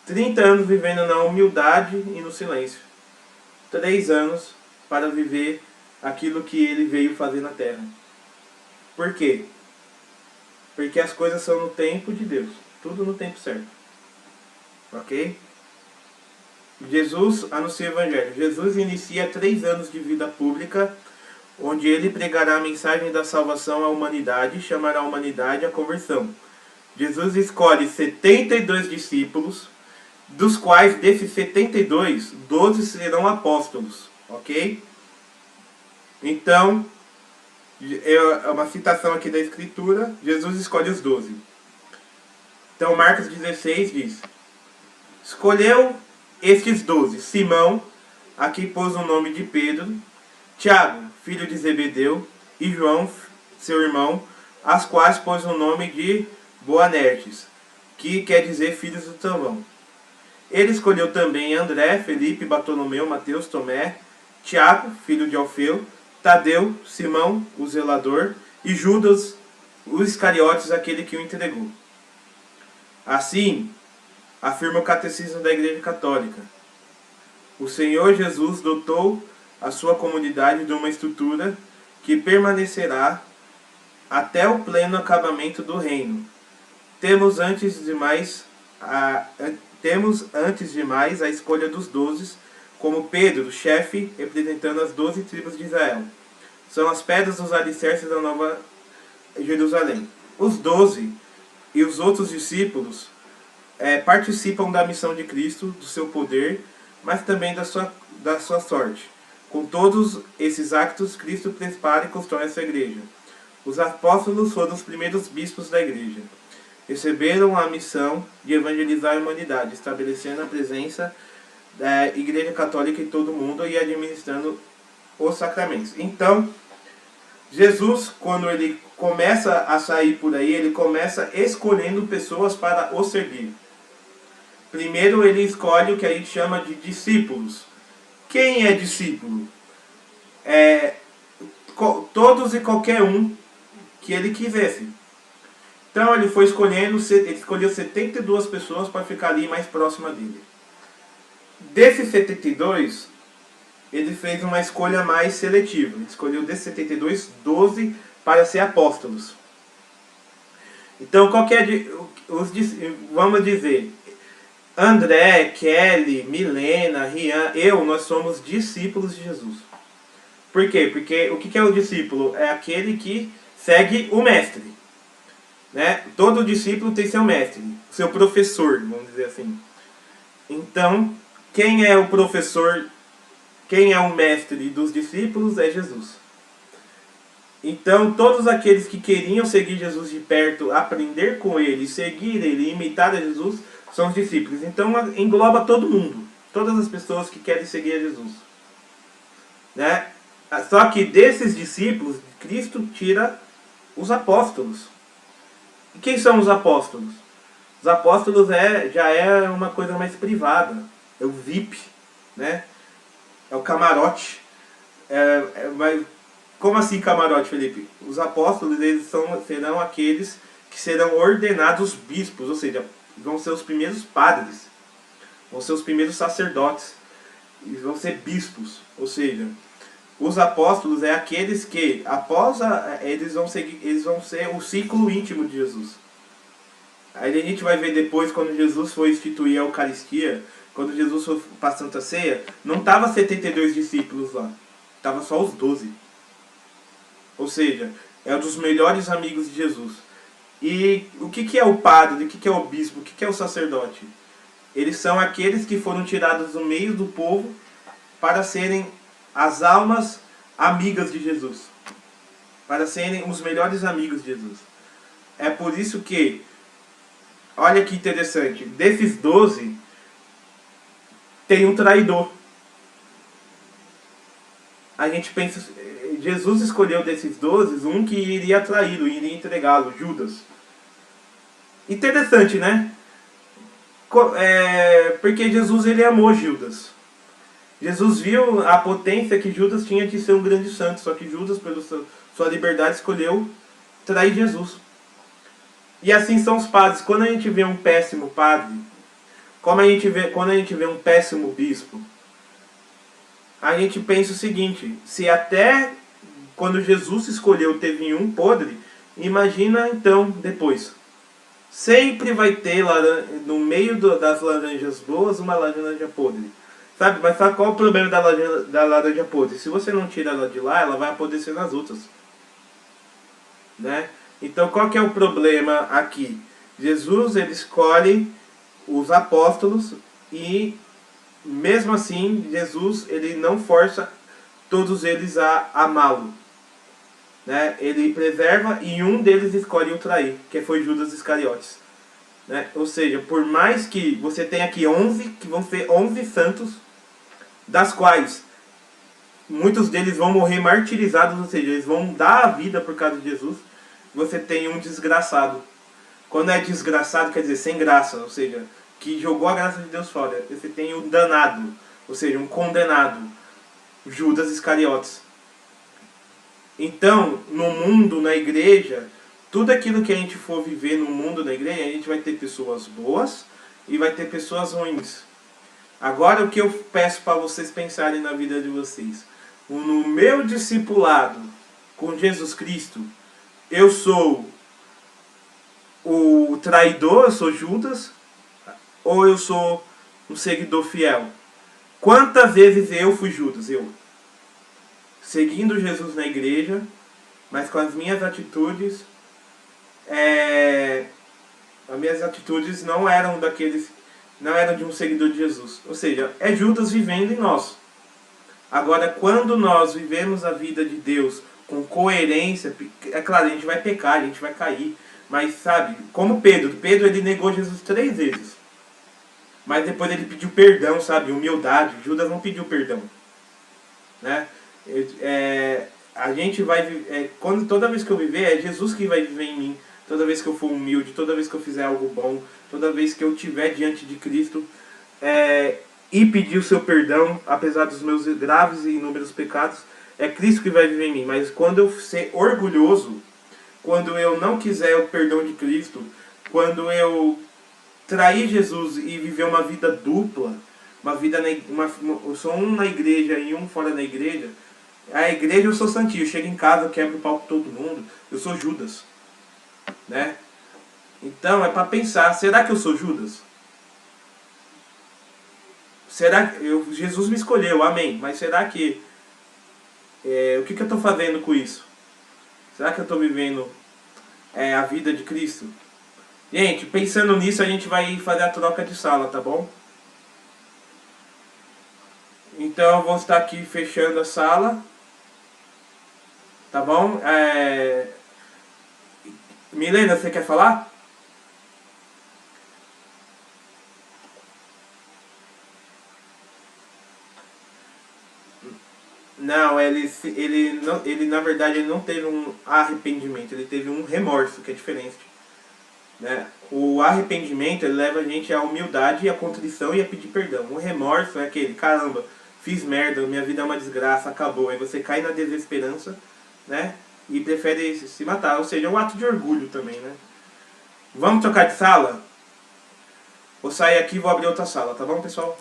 30 anos vivendo na humildade e no silêncio. 3 anos para viver aquilo que ele veio fazer na terra. Por quê? Porque as coisas são no tempo de Deus. Tudo no tempo certo. Ok? Jesus anuncia o Evangelho. Jesus inicia 3 anos de vida pública, onde ele pregará a mensagem da salvação à humanidade e chamará a humanidade à conversão. Jesus escolhe 72 discípulos, dos quais desses 72, 12 serão apóstolos. Ok? Então, é uma citação aqui da Escritura, Jesus escolhe os 12. Então, Marcos 16 diz: escolheu estes 12, Simão, a quem pôs o nome de Pedro, Tiago, filho de Zebedeu, e João, seu irmão, as quais pôs o nome de Boanerges, que quer dizer filhos do trovão. Ele escolheu também André, Felipe, Bartolomeu, Mateus, Tomé, Tiago, filho de Alfeu, Tadeu, Simão, o zelador, e Judas, o Iscariotes, aquele que o entregou. Assim, afirma o Catecismo da Igreja Católica: o Senhor Jesus dotou a sua comunidade de uma estrutura que permanecerá até o pleno acabamento do reino. Temos antes de mais a escolha dos 12, como Pedro, chefe, representando as 12 tribos de Israel. São as pedras dos alicerces da Nova Jerusalém. Os 12 e os outros discípulos participam da missão de Cristo, do seu poder, mas também da sua sorte. Com todos esses actos, Cristo prepara e constrói a sua igreja. Os apóstolos foram os primeiros bispos da igreja. Receberam a missão de evangelizar a humanidade, estabelecendo a presença da Igreja Católica em todo o mundo e administrando os sacramentos. Então, Jesus, quando ele começa a sair por aí, ele começa escolhendo pessoas para o seguir. Primeiro ele escolhe o que a gente chama de discípulos. Quem é discípulo? Todos e qualquer um que ele quisesse. Então ele foi escolhendo, ele escolheu 72 pessoas para ficar ali mais próxima dele. Desses 72, ele fez uma escolha mais seletiva. Ele escolheu desses 72, 12 para ser apóstolos. Então, vamos dizer, André, Kelly, Milena, Rian, nós somos discípulos de Jesus. Por quê? Porque o que é o discípulo? É aquele que segue o mestre. Né? Todo discípulo tem seu mestre, seu professor, vamos dizer assim. Então, quem é o professor, quem é o mestre dos discípulos é Jesus. Então, todos aqueles que queriam seguir Jesus de perto, aprender com ele, seguir ele, imitar a Jesus, são os discípulos. Então, engloba todo mundo, todas as pessoas que querem seguir a Jesus. Né? Só que desses discípulos, Cristo tira os apóstolos. E quem são os apóstolos? Os apóstolos já é uma coisa mais privada. É o VIP, né? É o camarote. Mas como assim camarote, Felipe? Os apóstolos serão aqueles que serão ordenados bispos, ou seja, vão ser os primeiros padres, vão ser os primeiros sacerdotes, e vão ser bispos, ou seja, os apóstolos aqueles que, eles vão ser o ciclo íntimo de Jesus. Aí a gente vai ver depois, quando Jesus foi instituir a Eucaristia, quando Jesus foi para a Santa Ceia, não estava 72 discípulos lá, estava só os 12. Ou seja, é um dos melhores amigos de Jesus. E o que é o padre, o que é o bispo, o que é o sacerdote? Eles são aqueles que foram tirados do meio do povo para serem as almas amigas de Jesus, para serem os melhores amigos de Jesus. É por isso que, olha que interessante, desses 12, tem um traidor. A gente pensa, Jesus escolheu desses 12, um que iria traí-lo, iria entregá-lo, Judas. Interessante, né? Porque Jesus, ele amou Judas. Jesus viu a potência que Judas tinha de ser um grande santo, só que Judas, pela sua liberdade, escolheu trair Jesus. E assim são os padres. Quando a gente vê um péssimo padre, quando a gente vê um péssimo bispo, a gente pensa o seguinte: se até quando Jesus escolheu teve um podre, imagina então depois. Sempre vai ter no meio das laranjas boas uma laranja podre. Sabe? Mas sabe qual é o problema da laranja podre? Se você não tira ela de lá, ela vai apodrecer nas outras. Né? Então qual que é o problema aqui? Jesus ele escolhe os apóstolos e mesmo assim Jesus ele não força todos eles a amá-lo. Né? Ele preserva e um deles escolhe o trair, que foi Judas Iscariotes. Né? Ou seja, por mais que você tenha aqui 11, que vão ser 11 santos, das quais muitos deles vão morrer martirizados, ou seja, eles vão dar a vida por causa de Jesus, você tem um desgraçado. Quando é desgraçado, quer dizer, sem graça, ou seja, que jogou a graça de Deus fora. Você tem um danado, ou seja, um condenado, Judas Iscariotes. Então, no mundo, na igreja, tudo aquilo que a gente for viver no mundo, na igreja, a gente vai ter pessoas boas e vai ter pessoas ruins. Agora, o que eu peço para vocês pensarem na vida de vocês? No meu discipulado com Jesus Cristo, eu sou o traidor, eu sou Judas, ou eu sou um seguidor fiel? Quantas vezes eu fui Judas? Eu. Seguindo Jesus na igreja, mas com as minhas atitudes, as minhas atitudes não eram não eram de um seguidor de Jesus. Ou seja, é Judas vivendo em nós. Agora, quando nós vivemos a vida de Deus com coerência, é claro, a gente vai pecar, a gente vai cair, mas sabe, como Pedro ele negou Jesus 3 vezes. Mas depois ele pediu perdão, sabe, humildade. Judas não pediu perdão, né? A gente vai toda vez que eu viver, é Jesus que vai viver em mim. Toda vez que eu for humilde, toda vez que eu fizer algo bom, toda vez que eu estiver diante de Cristo e pedir o seu perdão, apesar dos meus graves e inúmeros pecados, é Cristo que vai viver em mim. Mas quando eu ser orgulhoso, quando eu não quiser o perdão de Cristo, quando eu trair Jesus e viver uma vida dupla, uma vida eu sou um na igreja e um fora da igreja. A igreja eu sou santinho, eu chego em casa, eu quebro o pau com todo mundo, eu sou Judas, né? Então é para pensar, será que eu sou Judas? Será que Jesus me escolheu, amém, mas será que o que eu estou fazendo com isso? Será que eu estou vivendo a vida de Cristo? Gente, pensando nisso, a gente vai fazer a troca de sala, tá bom? Então eu vou estar aqui fechando a sala, tá bom? Milena, você quer falar? Não, ele na verdade ele não teve um arrependimento, ele teve um remorso, que é diferente. Né? O arrependimento ele leva a gente à humildade, à contrição e a pedir perdão. O remorso é aquele, caramba, fiz merda, minha vida é uma desgraça, acabou. Aí você cai na desesperança, né? E prefere se matar. Ou seja, é um ato de orgulho também, né? Vamos trocar de sala? Vou sair aqui e vou abrir outra sala, tá bom, pessoal?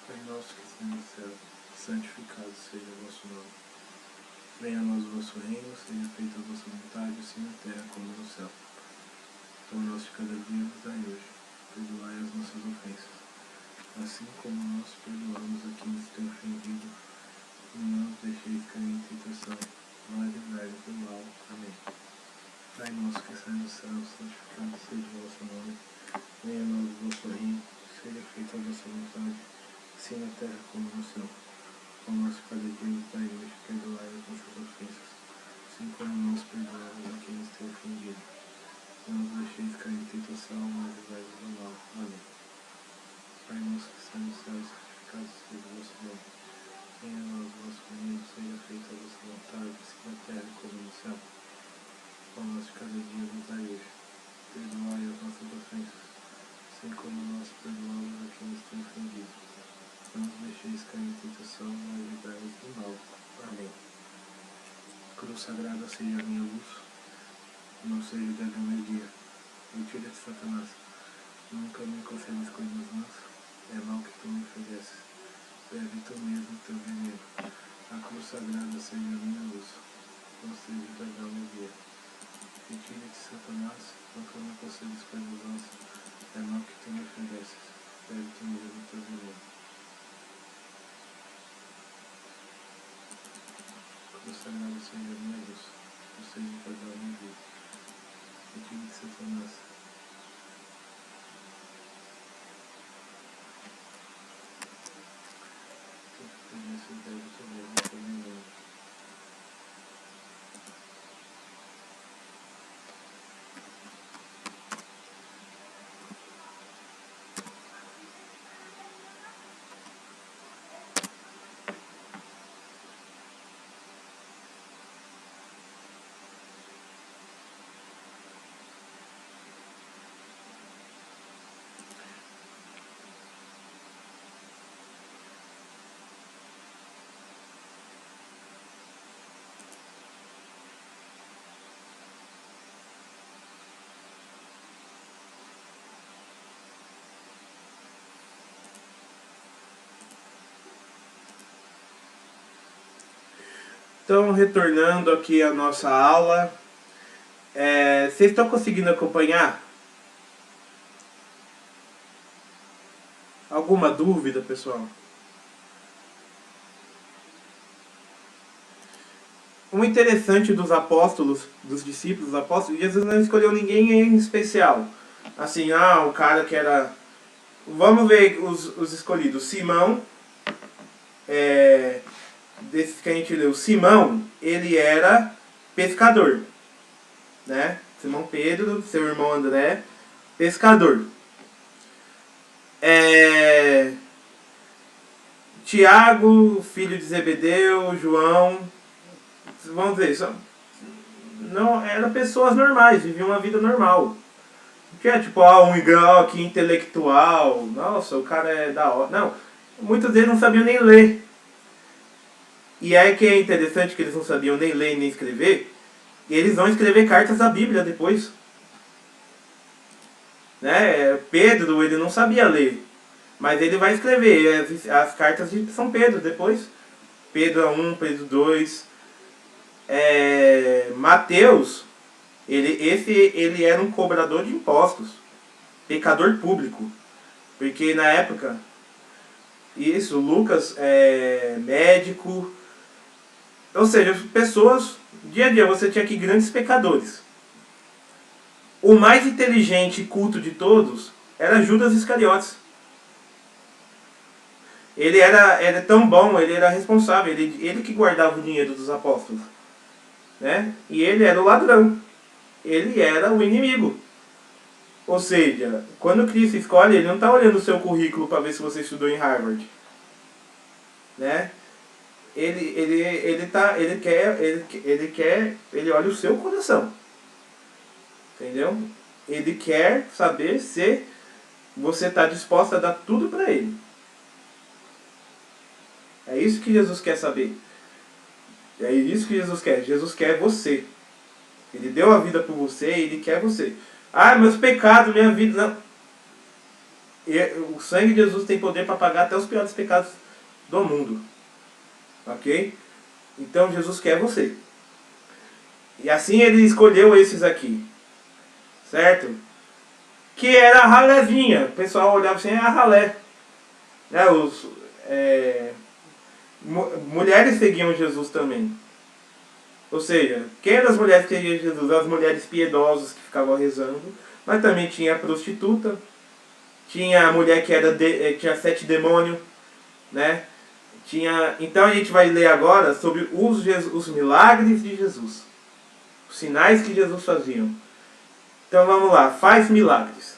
Pai nosso que estás no céu, santificado seja o vosso nome. Venha a nós o vosso reino, seja feita a vossa vontade, assim na terra como no céu. O pão nosso de cada dia nos dai hoje. Perdoai as nossas ofensas, assim como nós perdoamos a quem nos tem ofendido. E não nos deixeis cair em tentação, mas livrai-nos do mal. Amém. Pai nosso que estás no céu, santificado seja o vosso nome. Venha a nós o vosso reino, seja feita a vossa vontade, assim na terra como no céu. O nosso cada dia nos dai hoje, perdoai as nossas ofensas, assim como nós perdoamos a quem nos tem ofendido. Não nos deixeis cair em tentação, mas livrai-nos do mal. Amém. cruz sagrada seja a minha luz, não seja o dragão meu guia. Mentira de Satanás, nunca me concedes coisas más, é mal que tu me ofereces, bebe tu mesmo teu veneno. A cruz sagrada seja a minha luz, não seja o dragão meu guia. Mentira de Satanás, nunca me concedes coisas más, é mal que tu me ofereces, bebe tu mesmo teu veneno. Cruz sagrada seja a minha luz, não seja o dragão meu guia. Mentira de Satanás. Então, retornando aqui à nossa aula, vocês estão conseguindo acompanhar? Alguma dúvida, pessoal? O interessante dos apóstolos, dos discípulos dos apóstolos, Jesus não escolheu ninguém em especial. Assim, o cara que era... Vamos ver os escolhidos. Simão, desses que a gente leu, Simão, ele era pescador, né? Simão Pedro, seu irmão André, pescador. Tiago, filho de Zebedeu, João, vamos ver, não eram pessoas normais, viviam uma vida normal. Não tinha tipo, um igual aqui intelectual, nossa, o cara é da hora. Não, muitos deles não sabiam nem ler. E aí que é interessante que eles não sabiam nem ler nem escrever, e eles vão escrever cartas da Bíblia depois. Né? Pedro, ele não sabia ler, mas ele vai escrever as cartas de São Pedro depois. Pedro 1, Pedro 2. Mateus, ele era um cobrador de impostos, pecador público, porque na época, isso, Lucas médico, ou seja, pessoas, dia a dia você tinha aqui grandes pecadores. O mais inteligente e culto de todos era Judas Iscariotes. Ele era tão bom, ele era responsável, ele que guardava o dinheiro dos apóstolos. Né? E ele era o ladrão. Ele era o inimigo. Ou seja, quando Cristo escolhe, ele não está olhando o seu currículo para ver se você estudou em Harvard. Né? Ele olha o seu coração. Entendeu? Ele quer saber se você está disposto a dar tudo para ele. É isso que Jesus quer saber. É isso que Jesus quer. Jesus quer você. Ele deu a vida por você e ele quer você. Meus pecados, minha vida. Não. O sangue de Jesus tem poder para pagar até os piores pecados do mundo. Ok? Então Jesus quer você. E assim ele escolheu esses aqui. Certo? Que era a ralézinha. O pessoal olhava assim, a ralé. Né? Mulheres seguiam Jesus também. Ou seja, quem eram as mulheres que seguiam Jesus? As mulheres piedosas que ficavam rezando. Mas também tinha a prostituta. Tinha a mulher que tinha 7 demônios. Né? Então a gente vai ler agora sobre os milagres de Jesus. Os sinais que Jesus fazia. Então vamos lá, faz milagres.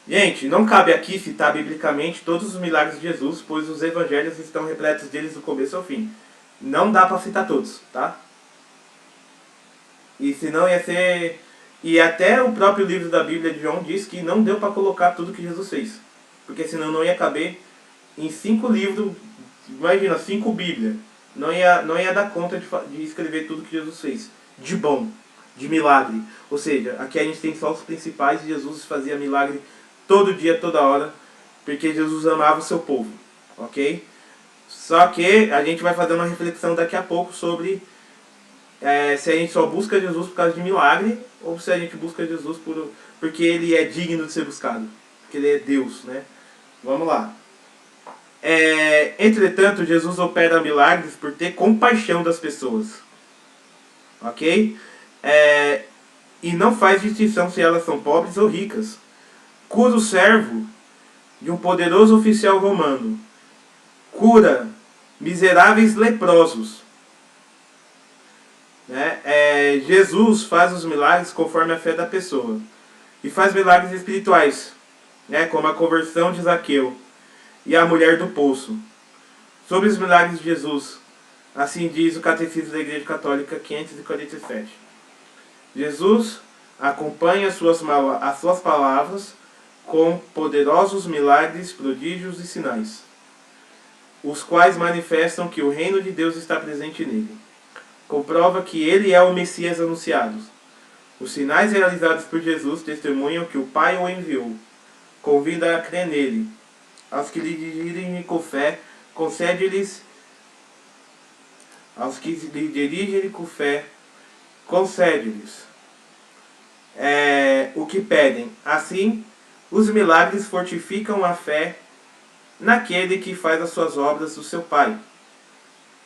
Gente, não cabe aqui citar biblicamente todos os milagres de Jesus, pois os evangelhos estão repletos deles do começo ao fim. Não dá para citar todos, tá? E senão ia ser... E até o próprio livro da Bíblia de João diz que não deu para colocar tudo que Jesus fez. Porque senão não ia caber em 5 livros, imagina, 5 Bíblias. não ia dar conta de escrever tudo que Jesus fez. De bom, de milagre. Ou seja, aqui a gente tem só os principais e Jesus fazia milagre todo dia, toda hora, porque Jesus amava o seu povo, ok? Só que a gente vai fazer uma reflexão daqui a pouco sobre se a gente só busca Jesus por causa de milagre ou se a gente busca Jesus porque ele é digno de ser buscado, porque ele é Deus, né? Vamos lá. Entretanto, Jesus opera milagres por ter compaixão das pessoas, ok? E não faz distinção se elas são pobres ou ricas. Cura o servo de um poderoso oficial romano. Cura miseráveis leprosos. Jesus faz os milagres conforme a fé da pessoa. E faz milagres espirituais, como a conversão de Zaqueu e a mulher do poço. Sobre os milagres de Jesus, assim diz o Catecismo da Igreja Católica 547. Jesus acompanha as suas palavras com poderosos milagres, prodígios e sinais, os quais manifestam que o reino de Deus está presente nele. Comprova que ele é o Messias anunciado. Os sinais realizados por Jesus testemunham que o Pai o enviou. Convida a crer nele. Aos que lhe dirigem com fé, concede-lhes. Aos que lhe dirigem com fé, concede-lhes o que pedem. Assim, os milagres fortificam a fé naquele que faz as suas obras do seu Pai,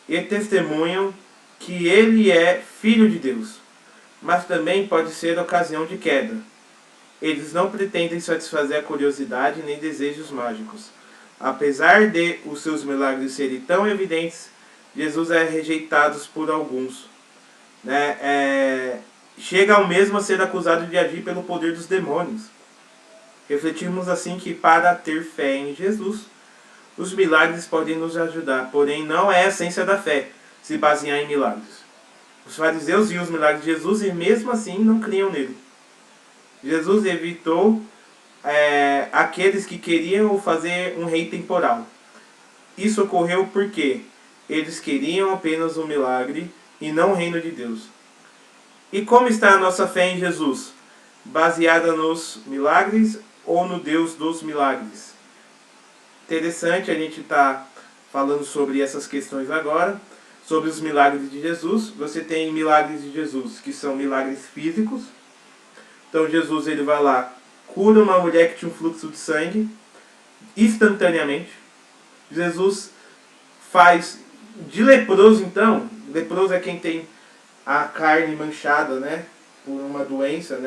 e testemunham que ele é Filho de Deus, mas também pode ser ocasião de queda. Eles não pretendem satisfazer a curiosidade nem desejos mágicos. Apesar de os seus milagres serem tão evidentes, Jesus é rejeitado por alguns. Chega ao mesmo a ser acusado de agir pelo poder dos demônios. Refletimos assim que para ter fé em Jesus, os milagres podem nos ajudar, porém não é a essência da fé se basear em milagres. Os fariseus viam os milagres de Jesus e mesmo assim não criam nele. Jesus evitou aqueles que queriam fazer um rei temporal. Isso ocorreu porque eles queriam apenas um milagre e não o reino de Deus. E como está a nossa fé em Jesus? Baseada nos milagres ou no Deus dos milagres? Interessante a gente estar falando sobre essas questões agora, sobre os milagres de Jesus. Você tem milagres de Jesus que são milagres físicos. Então Jesus ele vai lá, cura uma mulher que tinha um fluxo de sangue instantaneamente. Jesus faz de leproso, então, leproso é quem tem a carne manchada, por uma doença,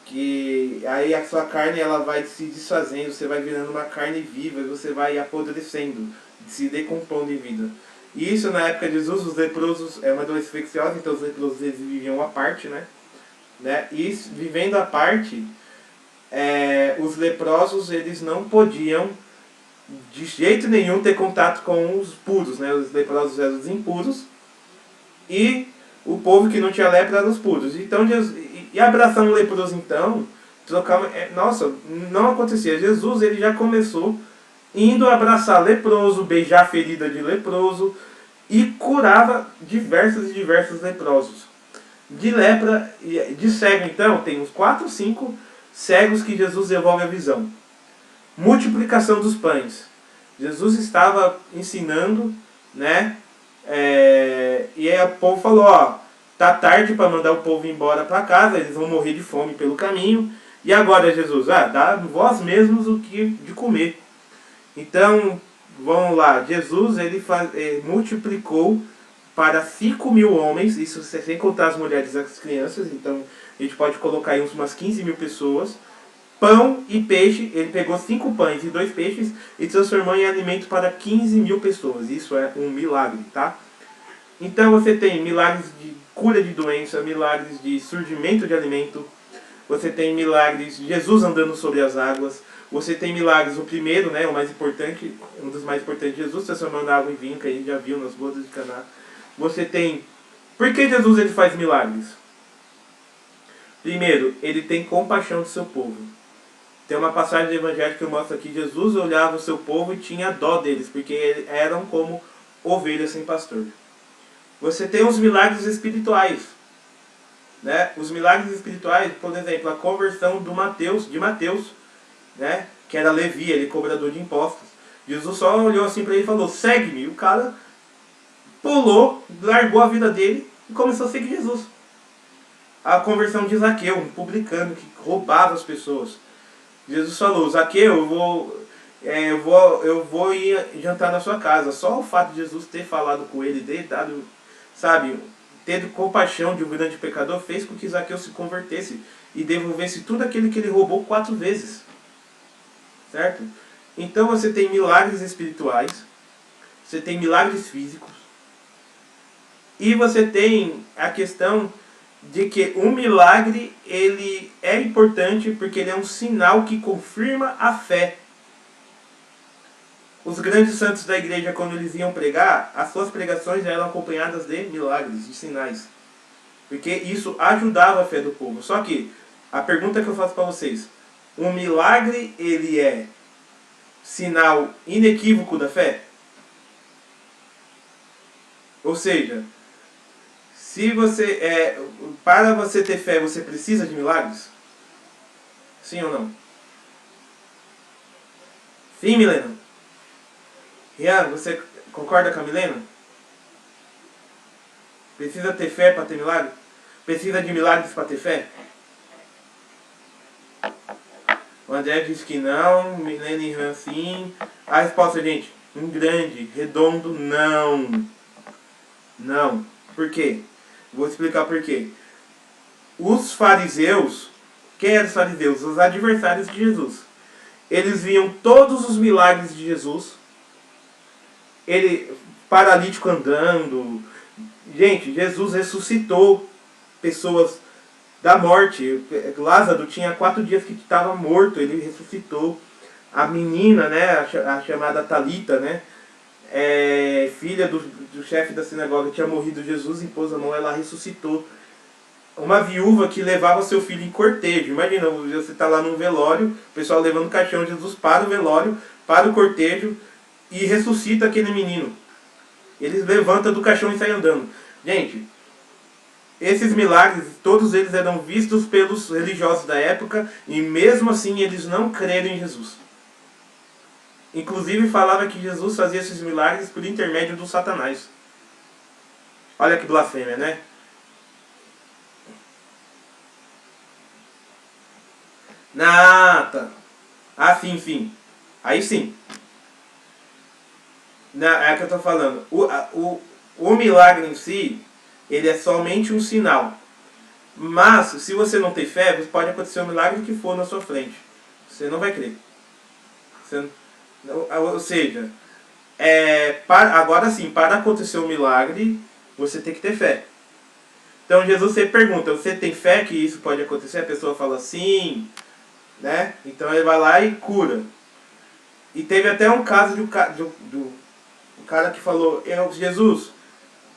que aí a sua carne ela vai se desfazendo, você vai virando uma carne viva, você vai apodrecendo, se decompondo em vida. E isso na época de Jesus, os leprosos, é uma doença infecciosa, então os leprosos eles viviam à parte, E vivendo à parte, os leprosos eles não podiam de jeito nenhum ter contato com os puros, Os leprosos eram os impuros e o povo que não tinha lepra eram os puros. Então e abraçar um leproso então, nossa, não acontecia. Jesus ele já começou indo abraçar leproso, beijar a ferida de leproso e curava diversos e diversos leprosos. De lepra, de cego então, tem uns 4 ou 5 cegos que Jesus devolve a visão. Multiplicação dos pães. Jesus estava ensinando, e aí o povo falou, tá tarde para mandar o povo embora para casa, eles vão morrer de fome pelo caminho. E agora Jesus, dá vós mesmos o que de comer. Então, vamos lá, Jesus ele multiplicou para 5.000 homens, isso sem contar as mulheres e as crianças, então a gente pode colocar aí umas 15.000 pessoas. Pão e peixe, ele pegou 5 pães e 2 peixes e transformou em alimento para 15.000 pessoas. Isso é um milagre, tá? Então você tem milagres de cura de doença, milagres de surgimento de alimento, você tem milagres de Jesus andando sobre as águas, você tem milagres, o primeiro, o mais importante, um dos mais importantes, Jesus transformando água em vinho, que a gente já viu nas bodas de Caná. Você tem... Por que Jesus ele faz milagres? Primeiro, ele tem compaixão do seu povo. Tem uma passagem do Evangelho que mostra que Jesus olhava o seu povo e tinha dó deles, porque eram como ovelha sem pastor. Você tem os milagres espirituais, né? Os milagres espirituais, por exemplo, a conversão de Mateus, né? Que era Levi, ele cobrador de impostos. Jesus só olhou assim para ele e falou: segue-me. E o cara pulou, largou a vida dele e começou a seguir Jesus. A conversão de Zaqueu, um publicano que roubava as pessoas. Jesus falou: Zaqueu, eu vou ir jantar na sua casa. Só o fato de Jesus ter falado com ele, ter dado, sabe, tendo compaixão de um grande pecador, fez com que Zaqueu se convertesse e devolvesse tudo aquilo que ele roubou 4 vezes. Certo? Então você tem milagres espirituais, você tem milagres físicos, e você tem a questão de que o milagre ele é importante porque ele é um sinal que confirma a fé. Os grandes santos da igreja, quando eles iam pregar, as suas pregações eram acompanhadas de milagres, de sinais. Porque isso ajudava a fé do povo. Só que, a pergunta que eu faço para vocês: um milagre ele é sinal inequívoco da fé? Ou seja, se você para você ter fé, você precisa de milagres? Sim ou não? Sim, Milena? Rian, você concorda com a Milena? Precisa ter fé para ter milagre? Precisa de milagres para ter fé? O André disse que não, Milena e Rian sim. A resposta, gente, um grande, redondo, não. Não. Por quê? Vou explicar por quê. Os fariseus, quem eram os fariseus? Os adversários de Jesus. Eles viam todos os milagres de Jesus. Ele, paralítico andando. Gente, Jesus ressuscitou pessoas da morte. Lázaro tinha 4 dias que estava morto, ele ressuscitou. A menina, né, a chamada Talita, né, filha do chefe da sinagoga, tinha morrido, Jesus impôs a mão, ela ressuscitou. Uma viúva que levava seu filho em cortejo. Imagina, você está lá num velório, o pessoal levando o caixão, Jesus para o velório, para o cortejo e ressuscita aquele menino. Eles levantam do caixão e saem andando. Gente, esses milagres, todos eles eram vistos pelos religiosos da época e mesmo assim eles não creram em Jesus. Inclusive falava que Jesus fazia esses milagres por intermédio do Satanás. Olha que blasfêmia, né? Nata. Ah, sim. Aí sim. É que eu tô falando. O milagre em si, ele é somente um sinal. Mas, se você não tem fé, pode acontecer o milagre que for na sua frente. Você não vai crer. Ou seja, agora sim, para acontecer um milagre, você tem que ter fé. Então Jesus sempre pergunta: você tem fé que isso pode acontecer? A pessoa fala sim, né? Então ele vai lá e cura. E teve até um caso do cara que falou: Jesus,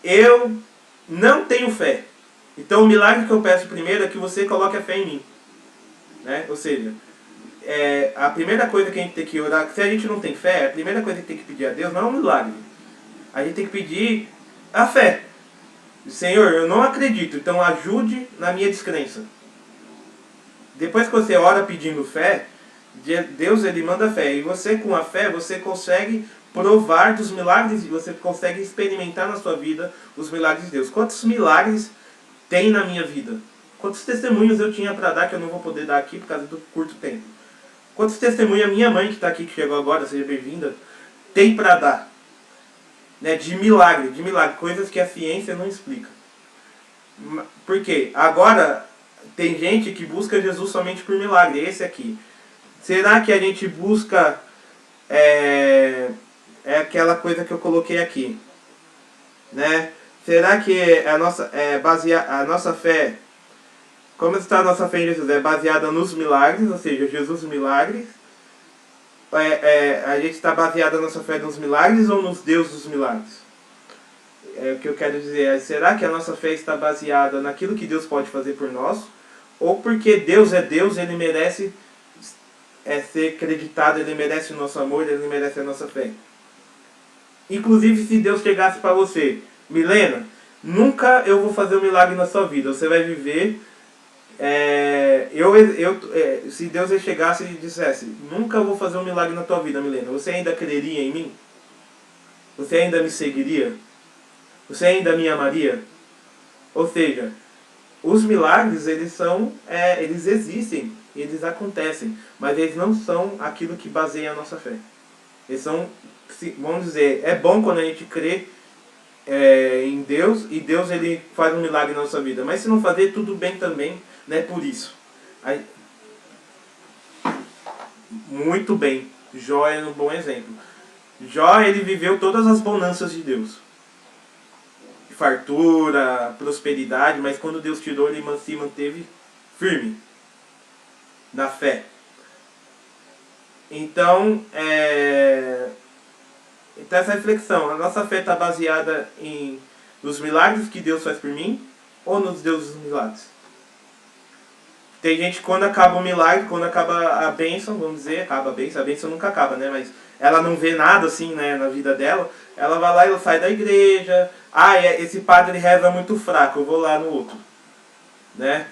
eu não tenho fé. Então o milagre que eu peço primeiro é que você coloque a fé em mim, né? Ou seja, a primeira coisa que a gente tem que orar, se a gente não tem fé, a primeira coisa que tem que pedir a Deus não é um milagre. A gente tem que pedir a fé. Senhor, eu não acredito, então ajude na minha descrença. Depois que você ora pedindo fé, Deus ele manda fé. E você com a fé, você consegue provar dos milagres, você consegue experimentar na sua vida os milagres de Deus. Quantos milagres tem na minha vida? Quantos testemunhos eu tinha para dar que eu não vou poder dar aqui por causa do curto tempo? Quantos testemunhos a minha mãe que está aqui, que chegou agora, seja bem-vinda, tem para dar? Né? De milagre, coisas que a ciência não explica. Por quê? Agora tem gente que busca Jesus somente por milagre, esse aqui. Será que a gente busca aquela coisa que eu coloquei aqui, né? Será que a nossa fé, como está a nossa fé em Jesus? É baseada nos milagres, ou seja, Jesus milagres? A gente está baseada a nossa fé nos milagres ou nos deuses dos milagres? O que eu quero dizer é: será que a nossa fé está baseada naquilo que Deus pode fazer por nós? Ou porque Deus é Deus, Ele merece ser acreditado, Ele merece o nosso amor, Ele merece a nossa fé? Inclusive, se Deus chegasse para você, Milena, nunca eu vou fazer um milagre na sua vida. Você vai viver. Se Deus chegasse e dissesse, nunca vou fazer um milagre na tua vida, Milena, você ainda creria em mim? Você ainda me seguiria? Você ainda me amaria? Ou seja, os milagres, eles existem, eles acontecem, mas eles não são aquilo que baseia a nossa fé. Eles são, vamos dizer, é bom quando a gente crê em Deus, e Deus ele faz um milagre na nossa vida, mas se não fazer, tudo bem também, né? Por isso. Aí, muito bem, Jó é um bom exemplo. Jó, ele viveu todas as bonanças de Deus. Fartura, prosperidade, mas quando Deus tirou, ele se manteve firme na fé. Então, essa reflexão, a nossa fé está baseada nos milagres que Deus faz por mim ou nos deuses dos milagres? Tem gente que quando acaba o milagre, quando acaba a bênção, vamos dizer, acaba a bênção nunca acaba, né? Mas ela não vê nada assim, né, na vida dela, ela vai lá e ela sai da igreja. Esse padre reza muito fraco, eu vou lá no outro, né?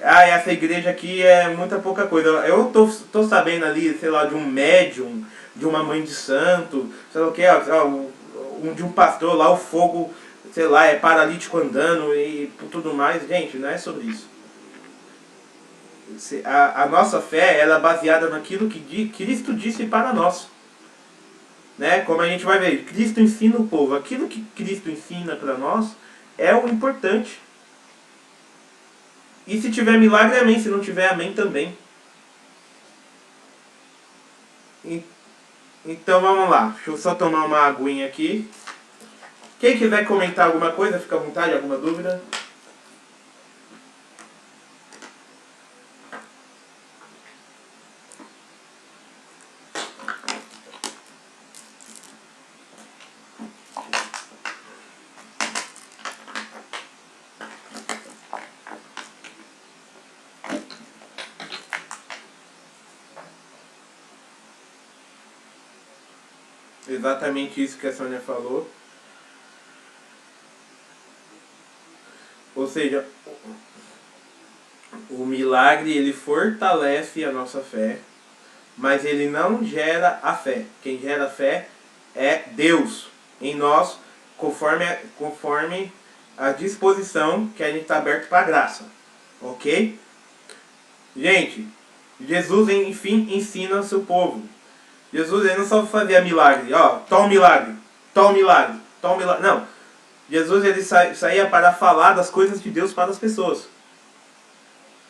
Essa igreja aqui é muita pouca coisa. Eu tô sabendo ali, sei lá, de um médium, de uma mãe de santo, sei lá o que, de um pastor lá, o fogo, sei lá, é paralítico andando e tudo mais. Gente, não é sobre isso. A nossa fé, ela é baseada naquilo que Cristo disse para nós. Né? Como a gente vai ver, Cristo ensina o povo. Aquilo que Cristo ensina para nós é o importante. E se tiver milagre, amém. Se não tiver, amém também. Então vamos lá. Deixa eu só tomar uma aguinha aqui. Quem quiser comentar alguma coisa, fica à vontade, alguma dúvida? Exatamente isso que a Sônia falou. Ou seja, o milagre ele fortalece a nossa fé, mas ele não gera a fé. Quem gera a fé é Deus em nós, conforme a disposição que a gente está aberto para a graça. Ok? Gente, Jesus enfim ensina o seu povo. Jesus ele não só fazia milagre, toma um milagre, toma um milagre, toma um milagre. Não. Jesus ele saía para falar das coisas de Deus para as pessoas.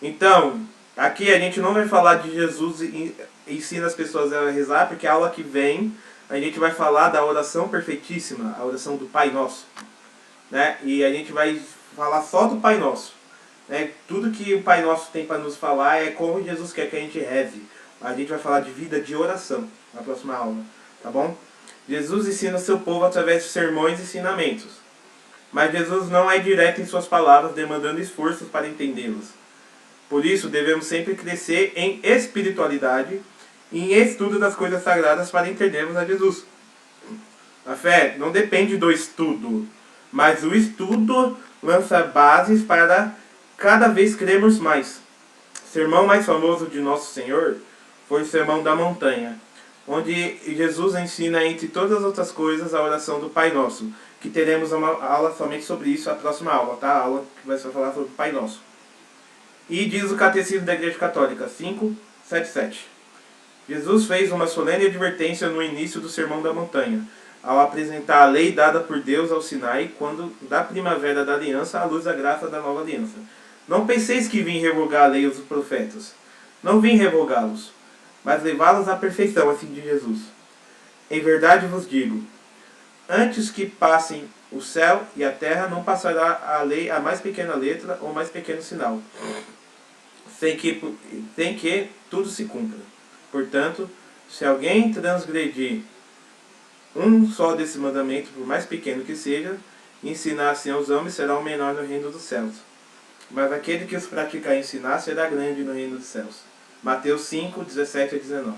Então, aqui a gente não vai falar de Jesus e ensina as pessoas a rezar, porque a aula que vem a gente vai falar da oração perfeitíssima, a oração do Pai Nosso. Né? E a gente vai falar só do Pai Nosso. Né? Tudo que o Pai Nosso tem para nos falar é como Jesus quer que a gente reze. A gente vai falar de vida de oração na próxima aula, tá bom? Jesus ensina o seu povo através de sermões e ensinamentos. Mas Jesus não é direto em suas palavras, demandando esforços para entendê-las. Por isso, devemos sempre crescer em espiritualidade e em estudo das coisas sagradas para entendermos a Jesus. A fé não depende do estudo, mas o estudo lança bases para cada vez crermos mais. O sermão mais famoso de Nosso Senhor foi o Sermão da Montanha, onde Jesus ensina, entre todas as outras coisas, a oração do Pai Nosso, que teremos uma aula somente sobre isso, a próxima aula, tá? A aula que vai falar sobre o Pai Nosso. E diz o Catecismo da Igreja Católica 577. Jesus fez uma solene advertência no início do Sermão da Montanha, ao apresentar a lei dada por Deus ao Sinai, quando da primavera da aliança à luz da graça da nova aliança. Não penseis que vim revogar a lei e os profetas. Não vim revogá-los, mas levá-los à perfeição, assim de Jesus. Em verdade vos digo, antes que passem o céu e a terra, não passará a lei a mais pequena letra ou mais pequeno sinal, sem que tudo se cumpra. Portanto, se alguém transgredir um só desse mandamento, por mais pequeno que seja, e ensinar assim aos homens, será o menor no reino dos céus. Mas aquele que os praticar e ensinar, será grande no reino dos céus. Mateus 5, 17 a 19.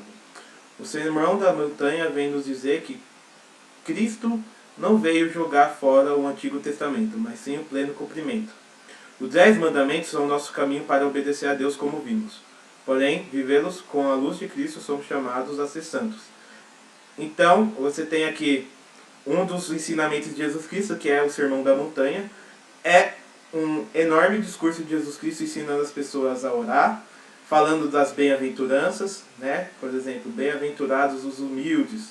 O Sermão da Montanha vem nos dizer que Cristo não veio jogar fora o Antigo Testamento, mas sim o pleno cumprimento. Os 10 mandamentos são o nosso caminho para obedecer a Deus como vimos. Porém, vivê-los com a luz de Cristo somos chamados a ser santos. Então, você tem aqui um dos ensinamentos de Jesus Cristo, que é o Sermão da Montanha. É um enorme discurso de Jesus Cristo ensinando as pessoas a orar, falando das bem-aventuranças, né? Por exemplo, bem-aventurados os humildes,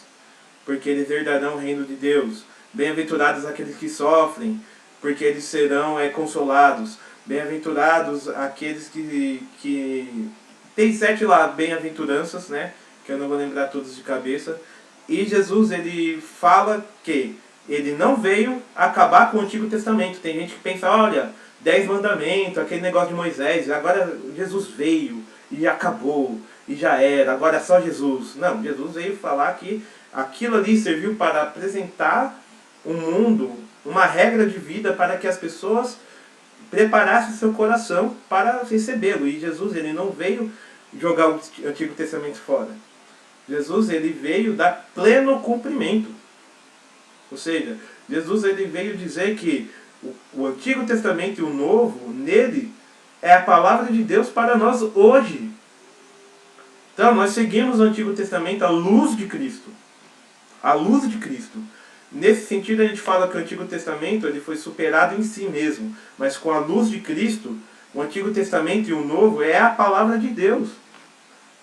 porque eles herdarão o reino de Deus. Bem-aventurados aqueles que sofrem, porque eles serão consolados. Bem-aventurados aqueles que... Tem 7 lá, bem-aventuranças, né? Que eu não vou lembrar todos de cabeça. E Jesus, ele fala que ele não veio acabar com o Antigo Testamento. Tem gente que pensa, olha, 10 mandamentos, aquele negócio de Moisés, agora Jesus veio e acabou, e já era, agora é só Jesus. Não, Jesus veio falar que aquilo ali serviu para apresentar um mundo, uma regra de vida para que as pessoas preparassem seu coração para recebê-lo. E Jesus, ele não veio jogar o Antigo Testamento fora. Jesus, ele veio dar pleno cumprimento. Ou seja, Jesus, ele veio dizer que o Antigo Testamento e o Novo, nele, é a palavra de Deus para nós hoje. Então, nós seguimos o Antigo Testamento à luz de Cristo. À luz de Cristo. Nesse sentido, a gente fala que o Antigo Testamento ele foi superado em si mesmo. Mas com a luz de Cristo, o Antigo Testamento e o Novo é a palavra de Deus.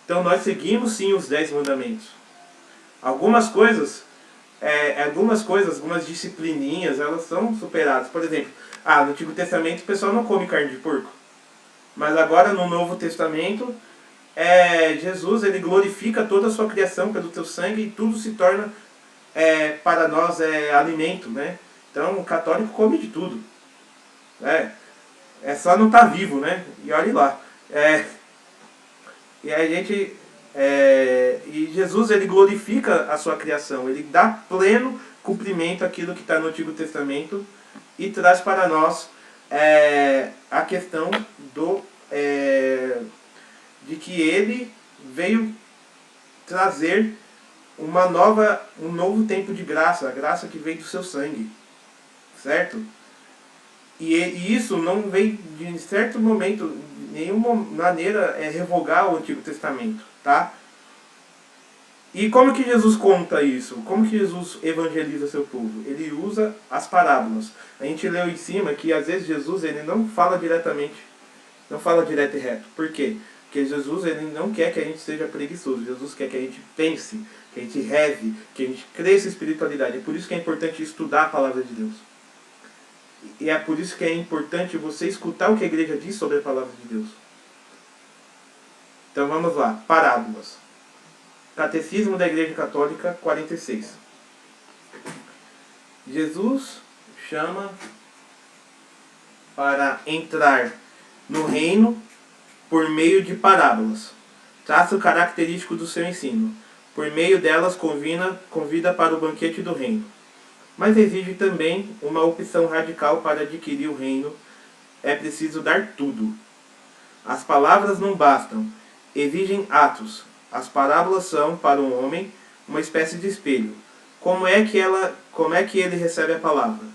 Então, nós seguimos sim os 10 mandamentos. Algumas coisas, algumas disciplininhas, elas são superadas. Por exemplo, no Antigo Testamento o pessoal não come carne de porco. Mas agora no Novo Testamento, Jesus, ele glorifica toda a sua criação pelo teu sangue e tudo se torna para nós alimento, né? Então o católico come de tudo. É só não estar vivo, né? E olhe lá. E a gente... e Jesus, ele glorifica a sua criação. Ele dá pleno cumprimento àquilo que está no Antigo Testamento e traz para nós a questão de que ele veio trazer um novo tempo de graça, a graça que veio do seu sangue, certo? E isso não vem de certo momento, de nenhuma maneira revogar o Antigo Testamento, tá? E como que Jesus conta isso? Como que Jesus evangeliza seu povo? Ele usa as parábolas. A gente leu em cima que às vezes Jesus ele não fala diretamente, não fala direto e reto. Por quê? Porque Jesus ele não quer que a gente seja preguiçoso. Jesus quer que a gente pense, que a gente reze, que a gente cresça em espiritualidade. É por isso que é importante estudar a palavra de Deus. E é por isso que é importante você escutar o que a igreja diz sobre a palavra de Deus. Então vamos lá, parábolas. Catecismo da Igreja Católica 46. Jesus chama para entrar no reino por meio de parábolas. Traço característico do seu ensino. Por meio delas convida para o banquete do reino. Mas exige também uma opção radical para adquirir o reino. É preciso dar tudo. As palavras não bastam. Exigem atos. As parábolas são, para um homem, uma espécie de espelho. Como é que ele recebe a palavra?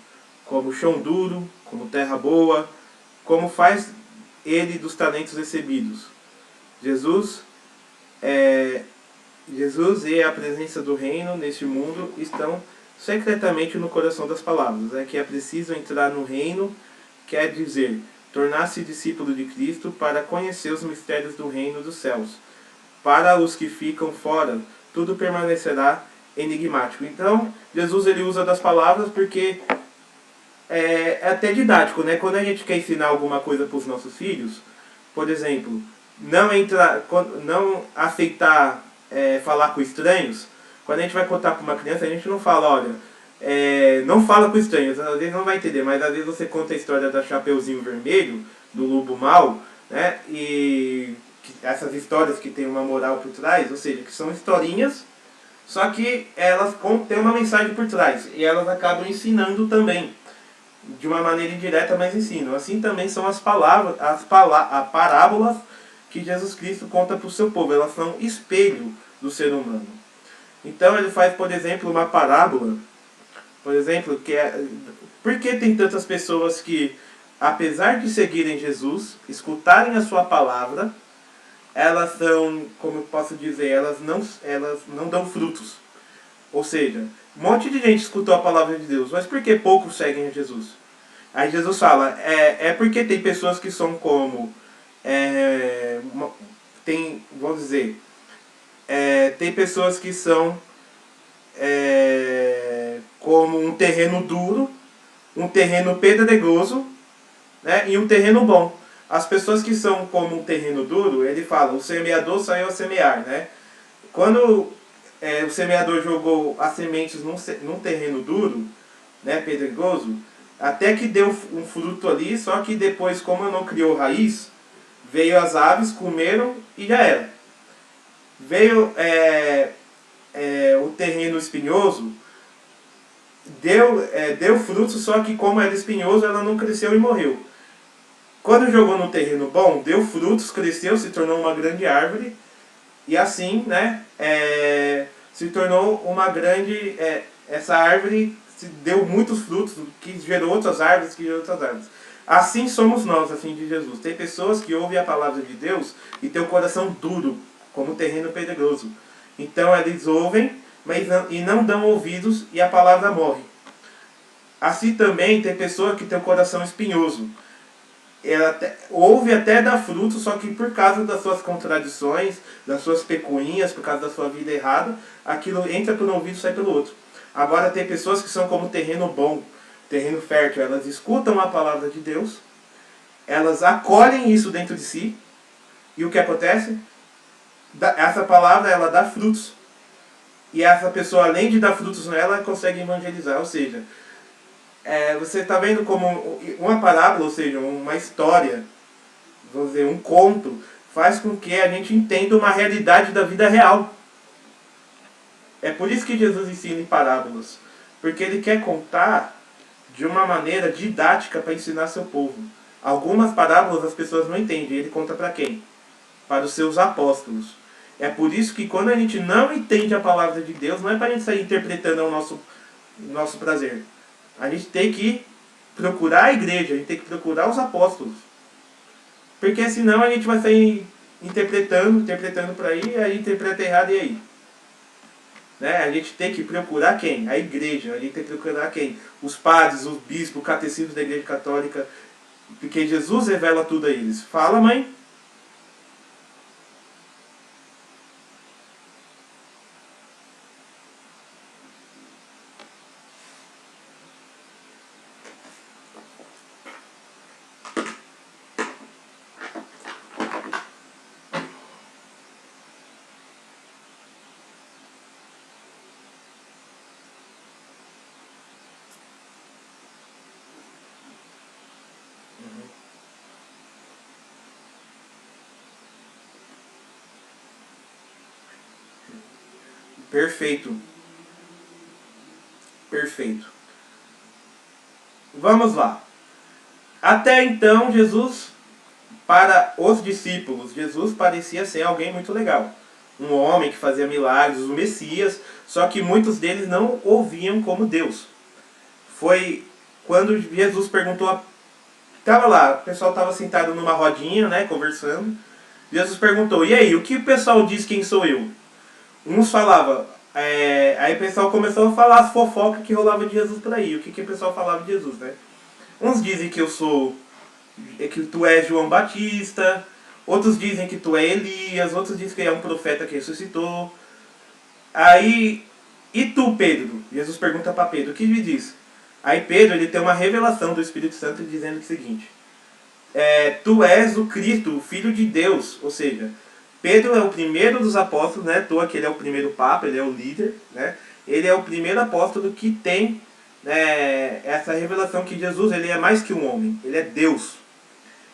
Como chão duro, como terra boa, como faz ele dos talentos recebidos. Jesus e a presença do reino neste mundo estão secretamente no coração das palavras. É que é preciso entrar no reino, quer dizer, tornar-se discípulo de Cristo para conhecer os mistérios do reino dos céus. Para os que ficam fora, tudo permanecerá enigmático. Então, Jesus ele usa das palavras porque é até didático, né? Quando a gente quer ensinar alguma coisa para os nossos filhos, por exemplo, não aceitar falar com estranhos. Quando a gente vai contar para uma criança, a gente não fala, olha, não fala com estranhos, às vezes não vai entender, mas às vezes você conta a história da Chapeuzinho Vermelho, do lobo mau, né? E essas histórias que tem uma moral por trás, ou seja, que são historinhas, só que elas têm uma mensagem por trás, e elas acabam ensinando também, de uma maneira indireta, mas ensinam. Assim também são as parábolas que Jesus Cristo conta para o seu povo, elas são espelho do ser humano. Então ele faz, por exemplo, uma parábola Por exemplo, por que tem tantas pessoas que, apesar de seguirem Jesus, escutarem a sua palavra, elas são, como eu posso dizer, elas não dão frutos. Ou seja, um monte de gente escutou a palavra de Deus, mas por que poucos seguem a Jesus? Aí Jesus fala, é porque tem pessoas que são como, vamos dizer, tem pessoas que são como um terreno duro, um terreno pedregoso, né, e um terreno bom. As pessoas que são como um terreno duro, ele fala, o semeador saiu a semear, né? Quando o semeador jogou as sementes num terreno duro, né, pedregoso, até que deu um fruto ali, só que depois, como não criou raiz, veio as aves, comeram e já era. Veio o terreno espinhoso, deu fruto, só que como era espinhoso, ela não cresceu e morreu. Quando jogou no terreno bom, deu frutos, cresceu, se tornou uma grande árvore, e assim, né, se tornou uma grande... essa árvore deu muitos frutos, que gerou outras árvores, que gerou outras árvores. Assim somos nós, assim de Jesus. Tem pessoas que ouvem a palavra de Deus e têm o coração duro, como terreno pedregoso. Então eles ouvem, mas não dão ouvidos e a palavra morre. Assim também tem pessoa que tem o coração espinhoso. Ela ouve até dar fruto, só que por causa das suas contradições, das suas pecuinhas, por causa da sua vida errada, aquilo entra por um ouvido e sai pelo outro. Agora tem pessoas que são como terreno bom, terreno fértil. Elas escutam a palavra de Deus, elas acolhem isso dentro de si, e o que acontece? Essa palavra, ela dá frutos. E essa pessoa, além de dar frutos nela, ela consegue evangelizar. Ou seja, você está vendo como uma parábola, ou seja, uma história, vamos dizer, um conto, faz com que a gente entenda uma realidade da vida real. É por isso que Jesus ensina em parábolas, porque ele quer contar de uma maneira didática para ensinar seu povo. Algumas parábolas as pessoas não entendem, ele conta para quem? Para os seus apóstolos. É por isso que quando a gente não entende a palavra de Deus, não é para a gente sair interpretando ao nosso prazer. A gente tem que procurar a igreja, a gente tem que procurar os apóstolos. Porque senão a gente vai sair interpretando por aí, e aí interpreta errado e aí. Né? A gente tem que procurar quem? A igreja. A gente tem que procurar quem? Os padres, os bispos, o catecismo da igreja católica. Porque Jesus revela tudo a eles. Fala, mãe. Perfeito. Perfeito. Vamos lá. Até então, Jesus, para os discípulos, Jesus parecia ser alguém muito legal. Um homem que fazia milagres, o Messias, só que muitos deles não ouviam como Deus. Foi quando Jesus perguntou, estava lá, o pessoal estava sentado numa rodinha, né, conversando. Jesus perguntou, e aí, o que o pessoal diz quem sou eu? Uns falavam, aí o pessoal começou a falar as fofocas que rolava de Jesus por aí. O que o pessoal falava de Jesus, né? Uns dizem que que tu és João Batista, outros dizem que tu é Elias, outros dizem que é um profeta que ressuscitou. Aí, e tu, Pedro? Jesus pergunta para Pedro, o que me diz? Aí Pedro, ele tem uma revelação do Espírito Santo dizendo o seguinte, tu és o Cristo, o Filho de Deus. Ou seja, Pedro é o primeiro dos apóstolos, né? Que ele é o primeiro papa, ele é o líder, né? Ele é o primeiro apóstolo que tem essa revelação que Jesus, ele é mais que um homem, ele é Deus.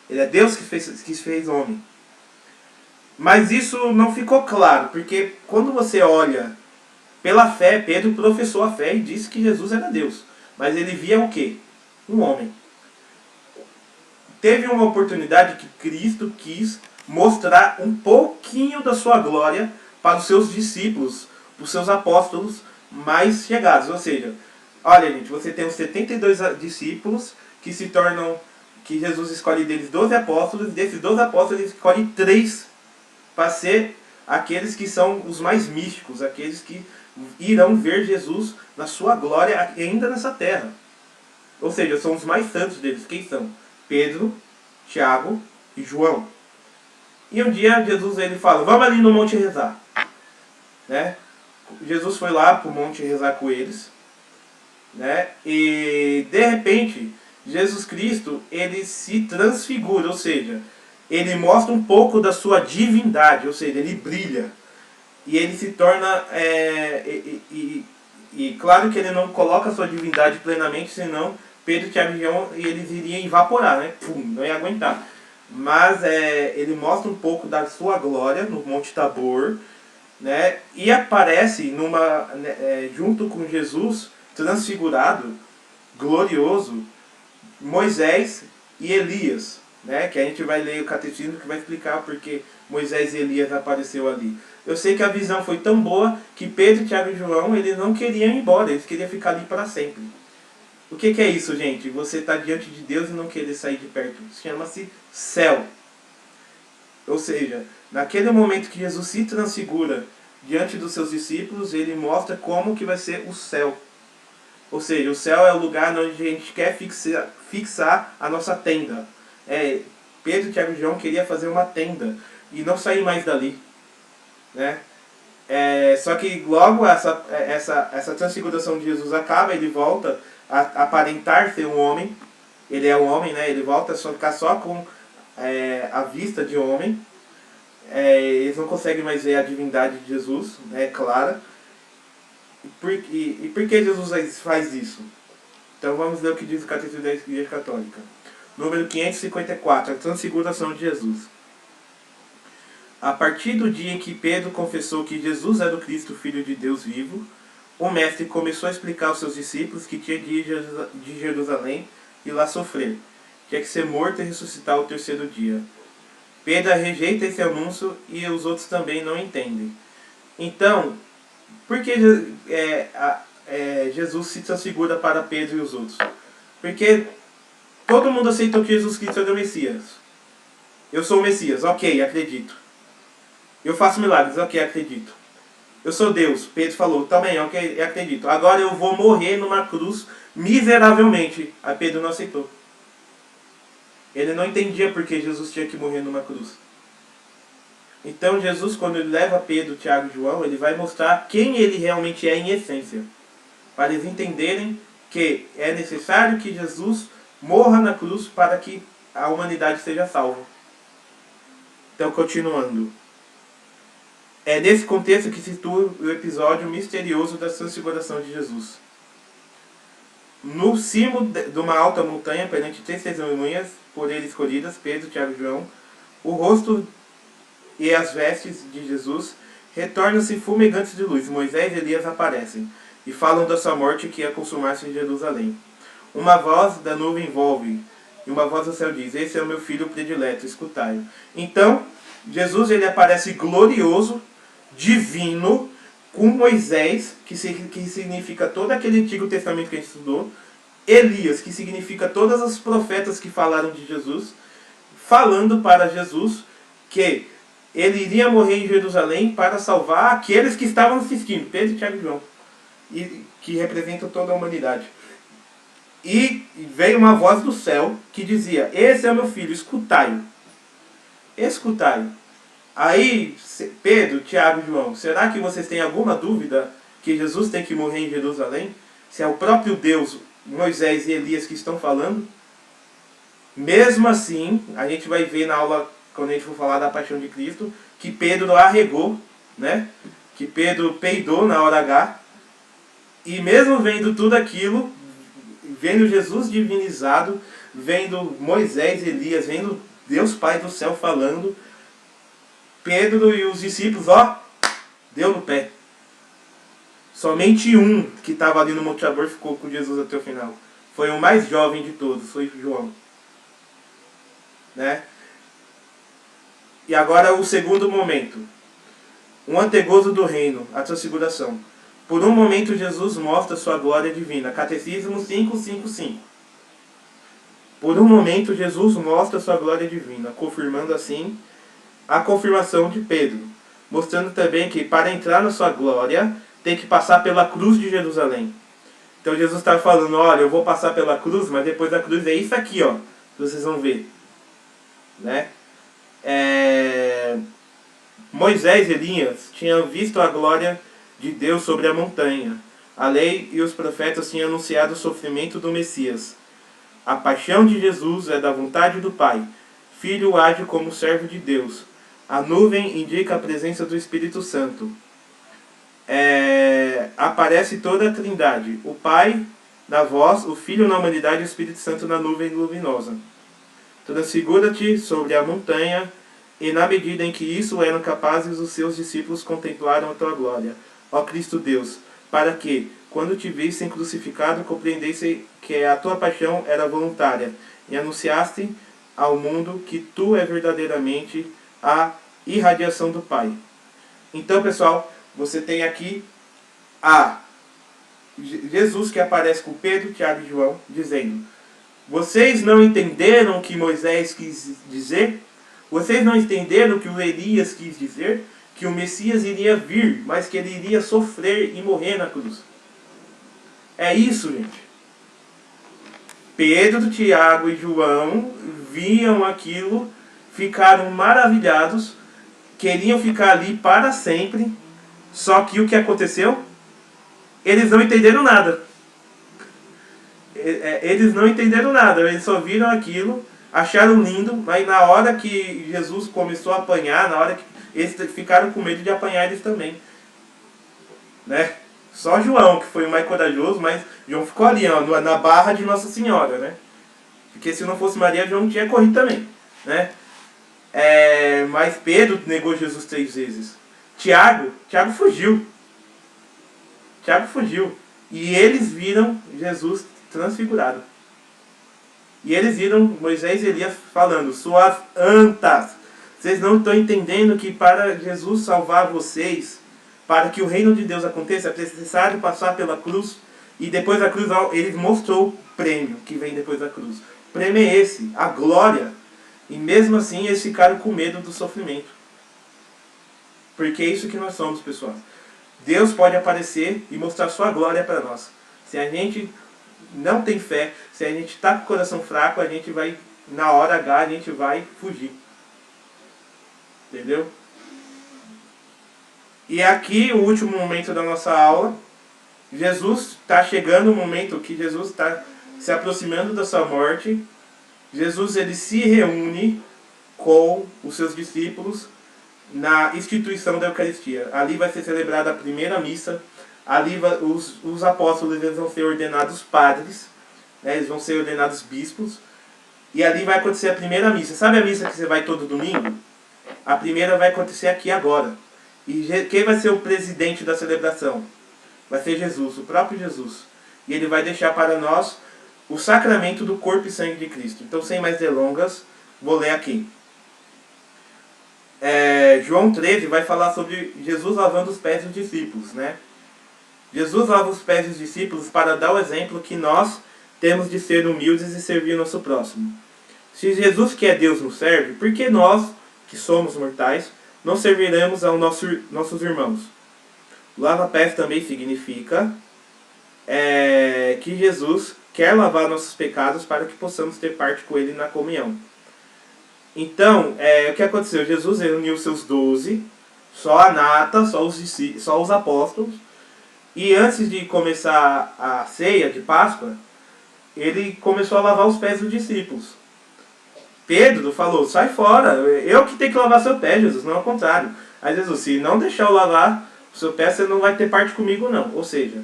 Ele é Deus que fez homem. Mas isso não ficou claro, porque quando você olha pela fé, Pedro professou a fé e disse que Jesus era Deus. Mas ele via o quê? Um homem. Teve uma oportunidade que Cristo quis mostrar um pouquinho da sua glória para os seus discípulos, para os seus apóstolos mais chegados. Ou seja, Olha, gente, você tem os 72 discípulos que se tornam, que Jesus escolhe deles 12 apóstolos, e desses 12 apóstolos ele escolhe 3 para ser aqueles que são os mais místicos, aqueles que irão ver Jesus na sua glória ainda nessa terra. Ou seja, são os mais santos deles. Quem são? Pedro, Tiago e João. E um dia Jesus ele fala, vamos ali no monte rezar. Né? Jesus foi lá para o monte rezar com eles. Né? E de repente, Jesus Cristo ele se transfigura, ou seja, ele mostra um pouco da sua divindade, ou seja, ele brilha. E ele se torna... e claro que ele não coloca a sua divindade plenamente, senão Pedro, Tiago e João eles iriam evaporar, né? Pum, não ia aguentar. Mas ele mostra um pouco da sua glória no Monte Tabor, né? E aparece junto com Jesus, transfigurado, glorioso, Moisés e Elias, né? Que a gente vai ler o catecismo que vai explicar porque Moisés e Elias apareceu ali. Eu sei que a visão foi tão boa que Pedro, Tiago e João eles não queriam ir embora, eles queriam ficar ali para sempre. O que é isso, gente? Você está diante de Deus e não querer sair de perto. Chama-se céu. Ou seja, naquele momento que Jesus se transfigura diante dos seus discípulos, ele mostra como que vai ser o céu. Ou seja, o céu é o lugar onde a gente quer fixar a nossa tenda. Pedro, Tiago e João queria fazer uma tenda e não sair mais dali. Né? Só que logo essa transfiguração de Jesus acaba, ele volta a aparentar ser um homem. Ele é um homem, né? Ele volta a ficar só com a vista de homem. Eles não conseguem mais ver a divindade de Jesus, né? Clara. E por que Jesus faz isso? Então vamos ler o que diz o Catecismo da Igreja Católica. Número 554, a transfiguração de Jesus. A partir do dia em que Pedro confessou que Jesus era o Cristo, Filho de Deus vivo, o Mestre começou a explicar aos seus discípulos que tinha de ir de Jerusalém e lá sofrer, tinha que ser morto e ressuscitar ao terceiro dia. Pedro rejeita esse anúncio e os outros também não entendem. Então, por que Jesus se transfigura para Pedro e os outros? Porque todo mundo aceitou que Jesus Cristo era o Messias. Eu sou o Messias, ok, acredito. Eu faço milagres, ok, acredito. Eu sou Deus, Pedro falou, também, ok, acredito. Agora eu vou morrer numa cruz miseravelmente. Aí Pedro não aceitou. Ele não entendia porque Jesus tinha que morrer numa cruz. Então Jesus, quando ele leva Pedro, Tiago e João, ele vai mostrar quem ele realmente é em essência. Para eles entenderem que é necessário que Jesus morra na cruz para que a humanidade seja salva. Então, continuando. É nesse contexto que se situa o episódio misterioso da transfiguração de Jesus. No cimo de uma alta montanha, perante 3 testemunhas, por ele escolhidas, Pedro, Tiago e João, o rosto e as vestes de Jesus retornam-se fumegantes de luz. Moisés e Elias aparecem e falam da sua morte que ia consumar-se em Jerusalém. Uma voz da nuvem envolve, e uma voz do céu diz, esse é o meu filho predileto, escutai-o. Então, Jesus ele aparece glorioso, divino, com Moisés, que significa todo aquele Antigo Testamento que a gente estudou, Elias, que significa todos os profetas que falaram de Jesus, falando para Jesus que ele iria morrer em Jerusalém para salvar aqueles que estavam assistindo, Pedro, Tiago e João, e que representam toda a humanidade. E veio uma voz do céu que dizia, esse é o meu filho, escutai-o. Escutai-o. Aí, Pedro, Tiago e João, será que vocês têm alguma dúvida que Jesus tem que morrer em Jerusalém? Se é o próprio Deus, Moisés e Elias que estão falando? Mesmo assim, a gente vai ver na aula, quando a gente for falar da paixão de Cristo, que Pedro arregou, né? Que Pedro peidou na hora H. E mesmo vendo tudo aquilo, vendo Jesus divinizado, vendo Moisés, Elias, vendo Deus Pai do céu falando, Pedro e os discípulos, deu no pé. Somente um que estava ali no Monte Tabor ficou com Jesus até o final. Foi o mais jovem de todos, foi João. Né? E agora o segundo momento. Um antegozo do reino, a transfiguração. Por um momento Jesus mostra sua glória divina. Catecismo 555. Por um momento Jesus mostra sua glória divina, confirmando assim a confirmação de Pedro, mostrando também que para entrar na sua glória tem que passar pela cruz de Jerusalém. Então Jesus está falando, olha, eu vou passar pela cruz, mas depois da cruz é isso aqui, ó, que vocês vão ver, né? Moisés e Elias tinham visto a glória de Deus sobre a montanha. A lei e os profetas tinham anunciado o sofrimento do Messias. A paixão de Jesus é da vontade do Pai. Filho age como servo de Deus. A nuvem indica a presença do Espírito Santo. Aparece toda a Trindade. O Pai na voz, o Filho na humanidade e o Espírito Santo na nuvem luminosa. Transfigura-te sobre a montanha, e na medida em que isso eram capazes, os seus discípulos contemplaram a tua glória, ó Cristo Deus, para que, quando te vissem crucificado, compreendessem que a tua paixão era voluntária, e anunciaste ao mundo que tu é verdadeiramente a irradiação do Pai. Então, pessoal, você tem aqui Jesus que aparece com Pedro, Tiago e João, dizendo: vocês não entenderam o que Moisés quis dizer? Vocês não entenderam o que o Elias quis dizer? Que o Messias iria vir, mas que ele iria sofrer e morrer na cruz. É isso, gente. Pedro, Tiago e João viam aquilo, ficaram maravilhados, queriam ficar ali para sempre, só que o que aconteceu? Eles não entenderam nada. Eles não entenderam nada, eles só viram aquilo, acharam lindo, mas na hora que Jesus começou a apanhar, na hora que eles ficaram com medo de apanhar eles também, né? Só João que foi o mais corajoso, mas João ficou ali, ó, na barra de Nossa Senhora, né? Porque se não fosse Maria, João tinha corrido também, né? Mas Pedro negou Jesus 3 vezes. Tiago fugiu. E eles viram Jesus transfigurado. E eles viram Moisés e Elias falando: suas antas, vocês não estão entendendo que para Jesus salvar vocês, para que o reino de Deus aconteça, é necessário passar pela cruz. E depois da cruz ele mostrou o prêmio que vem depois da cruz. O prêmio é esse, a glória. E mesmo assim eles ficaram com medo do sofrimento. Porque é isso que nós somos, pessoal. Deus pode aparecer e mostrar sua glória para nós. Se a gente não tem fé, se a gente está com o coração fraco, a gente vai, na hora H, a gente vai fugir. Entendeu? E aqui, o último momento da nossa aula, Jesus está chegando o momento que Jesus está se aproximando da sua morte. Jesus ele se reúne com os seus discípulos na instituição da Eucaristia. Ali vai ser celebrada a primeira missa. Ali os apóstolos eles vão ser ordenados padres, né? Eles vão ser ordenados bispos. E ali vai acontecer a primeira missa. Sabe a missa que você vai todo domingo? A primeira vai acontecer aqui agora. E quem vai ser o presidente da celebração? Vai ser Jesus, o próprio Jesus. E ele vai deixar para nós o sacramento do corpo e sangue de Cristo. Então, sem mais delongas, vou ler aqui. João 13 vai falar sobre Jesus lavando os pés dos discípulos, né? Jesus lava os pés dos discípulos para dar o exemplo que nós temos de ser humildes e servir o nosso próximo. Se Jesus, que é Deus, nos serve, por que nós, que somos mortais, não serviremos aos nossos irmãos? Lava-pés também significa que Jesus quer lavar nossos pecados para que possamos ter parte com Ele na comunhão. Então, o que aconteceu? Jesus reuniu seus 12, só a nata, só os apóstolos, e antes de começar a ceia de Páscoa, ele começou a lavar os pés dos discípulos. Pedro falou: sai fora, eu que tenho que lavar seu pé, Jesus, não ao contrário. Aí Jesus: se não deixar eu lavar o seu pé, você não vai ter parte comigo não. Ou seja,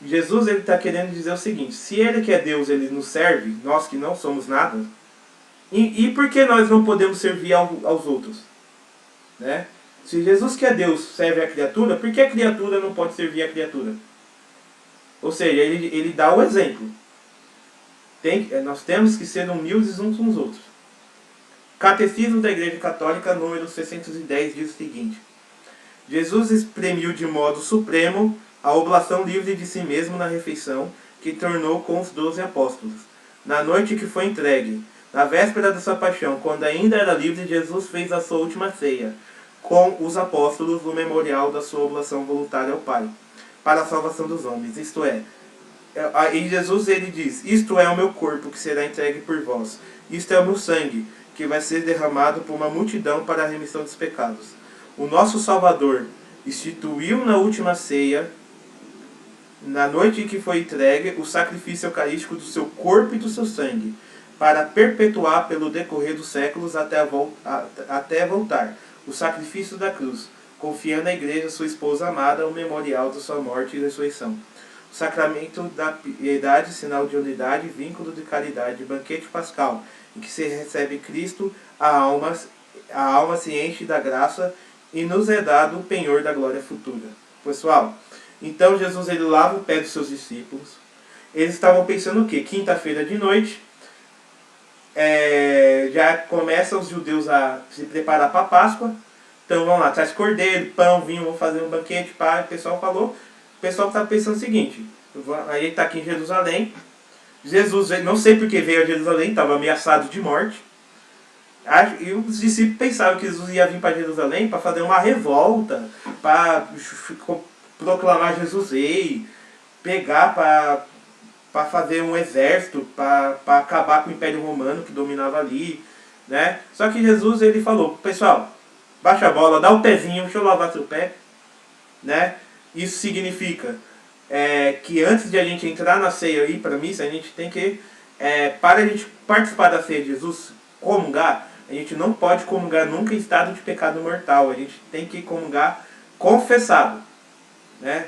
Jesus está querendo dizer o seguinte: se Ele que é Deus, Ele nos serve, nós que não somos nada, e por que nós não podemos servir aos outros? Né? Se Jesus que é Deus serve a criatura, por que a criatura não pode servir a criatura? Ou seja, ele dá o exemplo. Nós temos que ser humildes uns com os outros. Catecismo da Igreja Católica, número 610, diz o seguinte: Jesus exprimiu de modo supremo a oblação livre de si mesmo na refeição, que tornou com os 12 apóstolos. Na noite que foi entregue, na véspera da sua paixão, quando ainda era livre, Jesus fez a sua última ceia com os apóstolos no memorial da sua oblação voluntária ao Pai, para a salvação dos homens. Isto é, em Jesus ele diz, isto é o meu corpo que será entregue por vós. Isto é o meu sangue, que vai ser derramado por uma multidão para a remissão dos pecados. O nosso Salvador instituiu na última ceia, na noite em que foi entregue, o sacrifício eucarístico do seu corpo e do seu sangue, para perpetuar pelo decorrer dos séculos até voltar o sacrifício da cruz, confiando à Igreja, sua esposa amada, o memorial da sua morte e ressurreição. O sacramento da piedade, sinal de unidade, vínculo de caridade, banquete pascal, em que se recebe Cristo, a alma se enche da graça e nos é dado o penhor da glória futura. Pessoal, então Jesus ele lava o pé dos seus discípulos. Eles estavam pensando o quê? Quinta-feira de noite, já começam os judeus a se preparar para a Páscoa. Então vamos lá, traz cordeiro, pão, vinho, vamos fazer um banquete. O pessoal falou. O pessoal está pensando o seguinte, aí ele está aqui em Jerusalém. Jesus, não sei porque veio a Jerusalém, estava ameaçado de morte. E os discípulos pensavam que Jesus ia vir para Jerusalém para fazer uma revolta, para proclamar Jesus rei, pegar para fazer um exército, para acabar com o Império Romano que dominava ali, né? Só que Jesus ele falou, pessoal, baixa a bola, dá o pezinho, deixa eu lavar seu pé, né? Isso significa que antes de a gente entrar na ceia e ir para a missa, a gente tem que, para a gente participar da ceia de Jesus, comungar, a gente não pode comungar nunca em estado de pecado mortal, a gente tem que comungar confessado, né?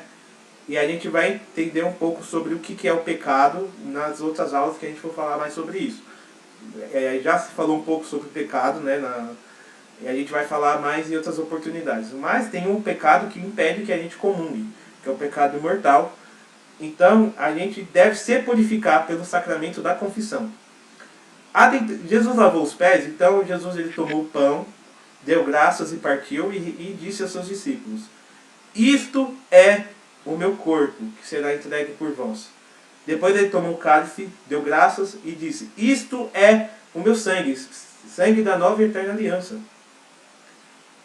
E a gente vai entender um pouco sobre o que é o pecado nas outras aulas que a gente for falar mais sobre isso. Já se falou um pouco sobre o pecado, né? E a gente vai falar mais em outras oportunidades. Mas tem um pecado que impede que a gente comungue, que é o pecado mortal. Então, a gente deve se purificar pelo sacramento da confissão. Jesus lavou os pés, então Jesus ele tomou o pão, deu graças e partiu e disse aos seus discípulos, isto é o meu corpo, que será entregue por vós. Depois ele tomou o cálice, deu graças e disse, isto é o meu sangue, sangue da nova e eterna aliança.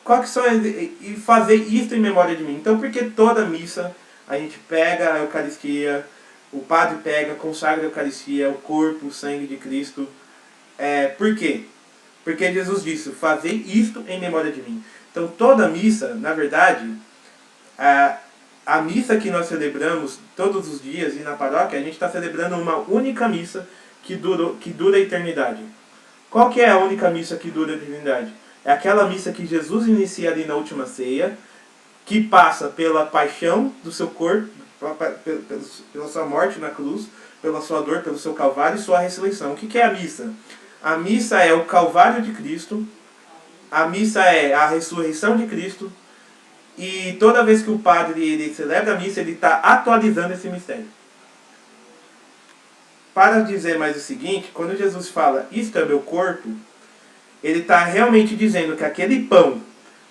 Qual que são e fazer isto em memória de mim? Então, porque toda missa a gente pega a Eucaristia, o padre pega, consagra a Eucaristia, o corpo, o sangue de Cristo. Por quê? Porque Jesus disse, fazer isto em memória de mim. Então, toda missa, na verdade, a missa que nós celebramos todos os dias e na paróquia, a gente está celebrando uma única missa que dura a eternidade. Qual que é a única missa que dura a eternidade? É aquela missa que Jesus inicia ali na última ceia, que passa pela paixão do seu corpo, pela sua morte na cruz, pela sua dor, pelo seu calvário e sua ressurreição. O que é a missa? A missa é o calvário de Cristo, a missa é a ressurreição de Cristo, e toda vez que o padre ele celebra a missa, ele está atualizando esse mistério. Para dizer mais o seguinte, quando Jesus fala, isto é meu corpo, ele está realmente dizendo que aquele pão,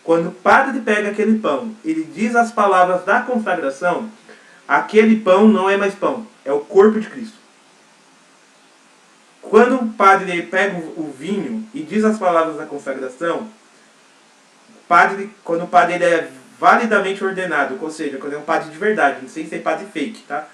quando o padre pega aquele pão, ele diz as palavras da consagração, aquele pão não é mais pão, é o corpo de Cristo. Quando o padre ele pega o vinho e diz as palavras da consagração, quando o padre ele é validamente ordenado, ou seja, quando é um padre de verdade, não sei se é padre fake, tá?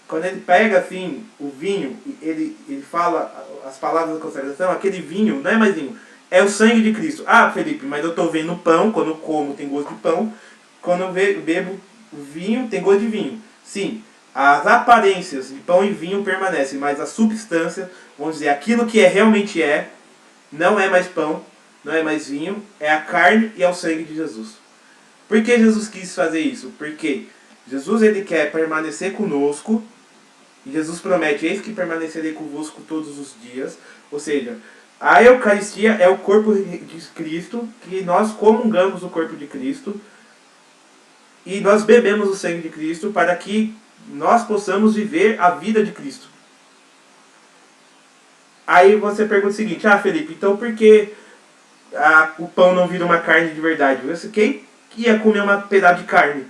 Quando ele pega assim o vinho, ele fala as palavras da consagração, aquele vinho não é mais vinho, é o sangue de Cristo. Ah, Felipe, mas eu estou vendo pão, quando eu como tem gosto de pão, quando eu bebo vinho tem gosto de vinho. Sim, as aparências de pão e vinho permanecem, mas a substância, vamos dizer, aquilo que realmente não é mais pão, não é mais vinho, é a carne e é o sangue de Jesus. Por que Jesus quis fazer isso? Porque Jesus ele quer permanecer conosco, e Jesus promete, eis que permanecerei convosco todos os dias. Ou seja, a Eucaristia é o corpo de Cristo, que nós comungamos o corpo de Cristo, e nós bebemos o sangue de Cristo para que nós possamos viver a vida de Cristo. Aí você pergunta o seguinte, Felipe, então por que o pão não vira uma carne de verdade? Quem ia comer um pedaço de carne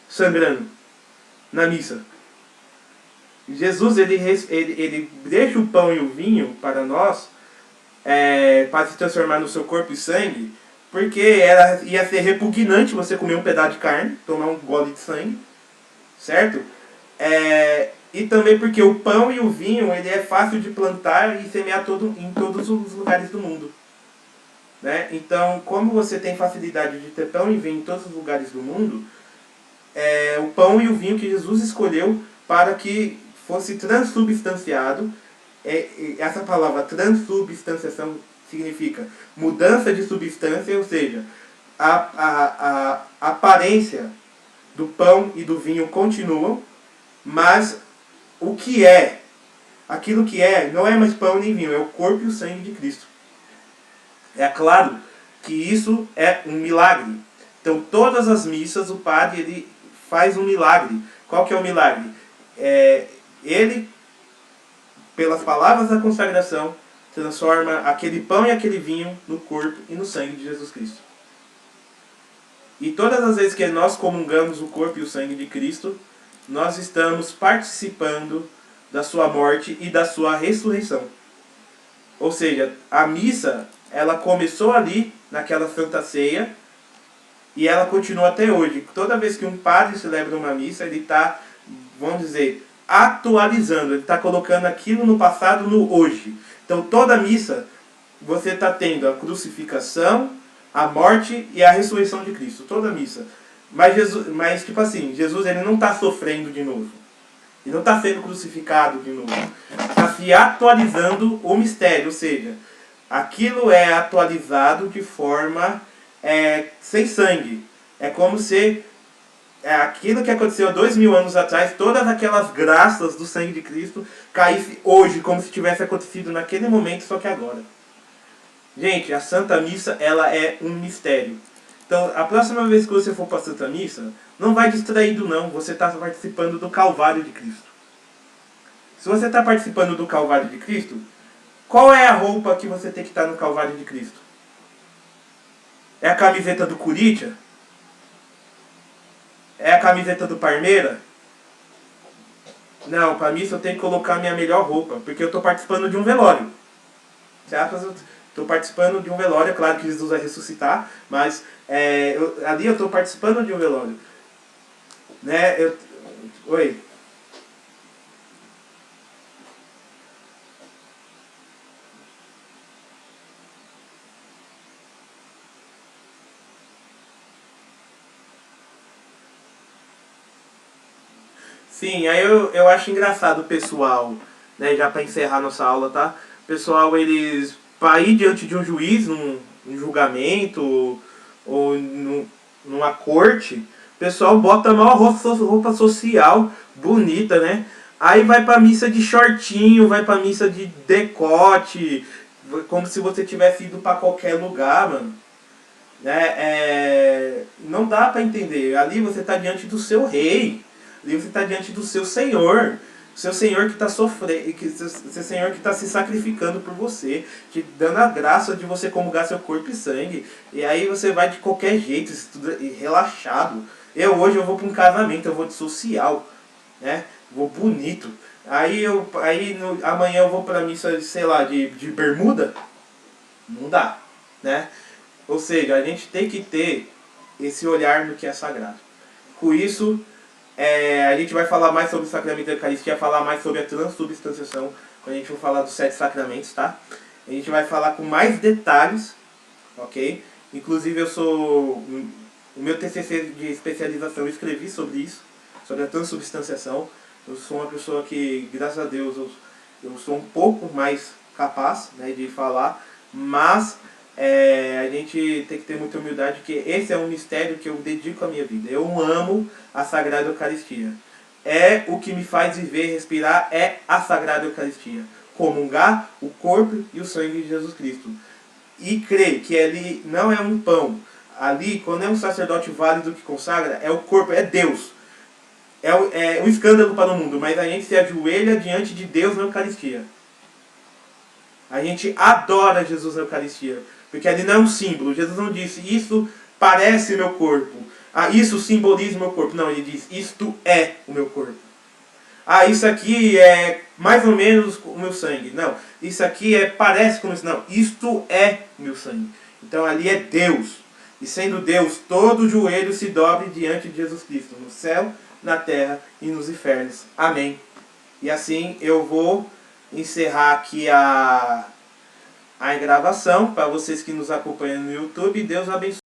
sangrando? na missa. Jesus ele deixa o pão e o vinho para nós, para se transformar no seu corpo e sangue, porque ia ser repugnante você comer um pedaço de carne, tomar um gole de sangue, certo? E também porque o pão e o vinho ele é fácil de plantar e semear em todos os lugares do mundo. Né? Então, como você tem facilidade de ter pão e vinho em todos os lugares do mundo, o pão e o vinho que Jesus escolheu para que fosse transubstanciado. Essa palavra transubstanciação significa mudança de substância, ou seja, a aparência do pão e do vinho continuam, mas aquilo que não é mais pão nem vinho, é o corpo e o sangue de Cristo. É claro que isso é um milagre. Então, todas as missas, o padre ele faz um milagre. Qual que é o milagre? Ele, pelas palavras da consagração, transforma aquele pão e aquele vinho no corpo e no sangue de Jesus Cristo. E todas as vezes que nós comungamos o corpo e o sangue de Cristo, nós estamos participando da sua morte e da sua ressurreição. Ou seja, a missa, ela começou ali, naquela Santa Ceia, e ela continua até hoje. Toda vez que um padre celebra uma missa, ele está, vamos dizer, atualizando, ele está colocando aquilo no passado no hoje. Então toda missa, você está tendo a crucificação, a morte e a ressurreição de Cristo. Toda missa. Mas tipo assim, Jesus ele não está sofrendo de novo. Ele não está sendo crucificado de novo. Está se atualizando o mistério. Ou seja, aquilo é atualizado de forma sem sangue. É como se aquilo que aconteceu 2000 anos atrás, todas aquelas graças do sangue de Cristo, caísse hoje, como se tivesse acontecido naquele momento, só que agora. Gente, a Santa Missa, ela é um mistério. Então, a próxima vez que você for para a Santa Missa, não vai distraído não, você está participando do Calvário de Cristo. Se você está participando do Calvário de Cristo, qual é a roupa que você tem que estar no Calvário de Cristo? É a camiseta do Corinthians? É a camiseta do Parmeira? Não, para missa eu tenho que colocar a minha melhor roupa, porque eu estou participando de um velório. Certo? Estou participando de um velório, é claro que Jesus vai ressuscitar, mas ali eu estou participando de um velório. Né? Oi. Sim, aí eu acho engraçado o pessoal, né, já para encerrar nossa aula, tá? O pessoal, eles, para ir diante de um juiz, num julgamento, ou numa corte, o pessoal bota a maior roupa social, bonita, né? Aí vai pra missa de shortinho, vai pra missa de decote, como se você tivesse ido para qualquer lugar, mano. Né? Não dá para entender. Ali você está diante do seu rei. Ali você está diante do seu Senhor. Seu Senhor que está sofrendo, seu Senhor que está se sacrificando por você, te dando a graça de você comungar seu corpo e sangue. E aí você vai de qualquer jeito, relaxado. Hoje eu vou para um casamento, eu vou de social, né? Vou bonito. Amanhã eu vou para a missa, sei lá, de bermuda. Não dá, né? Ou seja, a gente tem que ter esse olhar no que é sagrado. Com isso, a gente vai falar mais sobre o sacramento da Eucaristia, falar mais sobre a transubstanciação, quando a gente for falar dos 7 sacramentos, tá? A gente vai falar com mais detalhes, ok? Inclusive o meu TCC de especialização eu escrevi sobre isso, sobre a transubstanciação. Eu sou uma pessoa que, graças a Deus, eu sou um pouco mais capaz, né, de falar, mas a gente tem que ter muita humildade, porque esse é um mistério que eu dedico à minha vida. Eu amo a Sagrada Eucaristia. O que me faz viver e respirar é a Sagrada Eucaristia. Comungar o corpo e o sangue de Jesus Cristo. E crer que ali não é um pão. Ali, quando é um sacerdote válido que consagra, é o corpo, é Deus. É um escândalo para o mundo, mas a gente se ajoelha diante de Deus na Eucaristia. A gente adora Jesus na Eucaristia. Porque ali não é um símbolo. Jesus não disse, isso parece meu corpo. Ah, isso simboliza o meu corpo. Não, ele diz, isto é o meu corpo. Ah, isso aqui é mais ou menos o meu sangue. Não, isso aqui parece com isso. Não, isto é meu sangue. Então ali é Deus. E sendo Deus, todo joelho se dobre diante de Jesus Cristo, no céu, na terra e nos infernos. Amém. E assim eu vou encerrar aqui a gravação para vocês que nos acompanham no YouTube. Deus abençoe.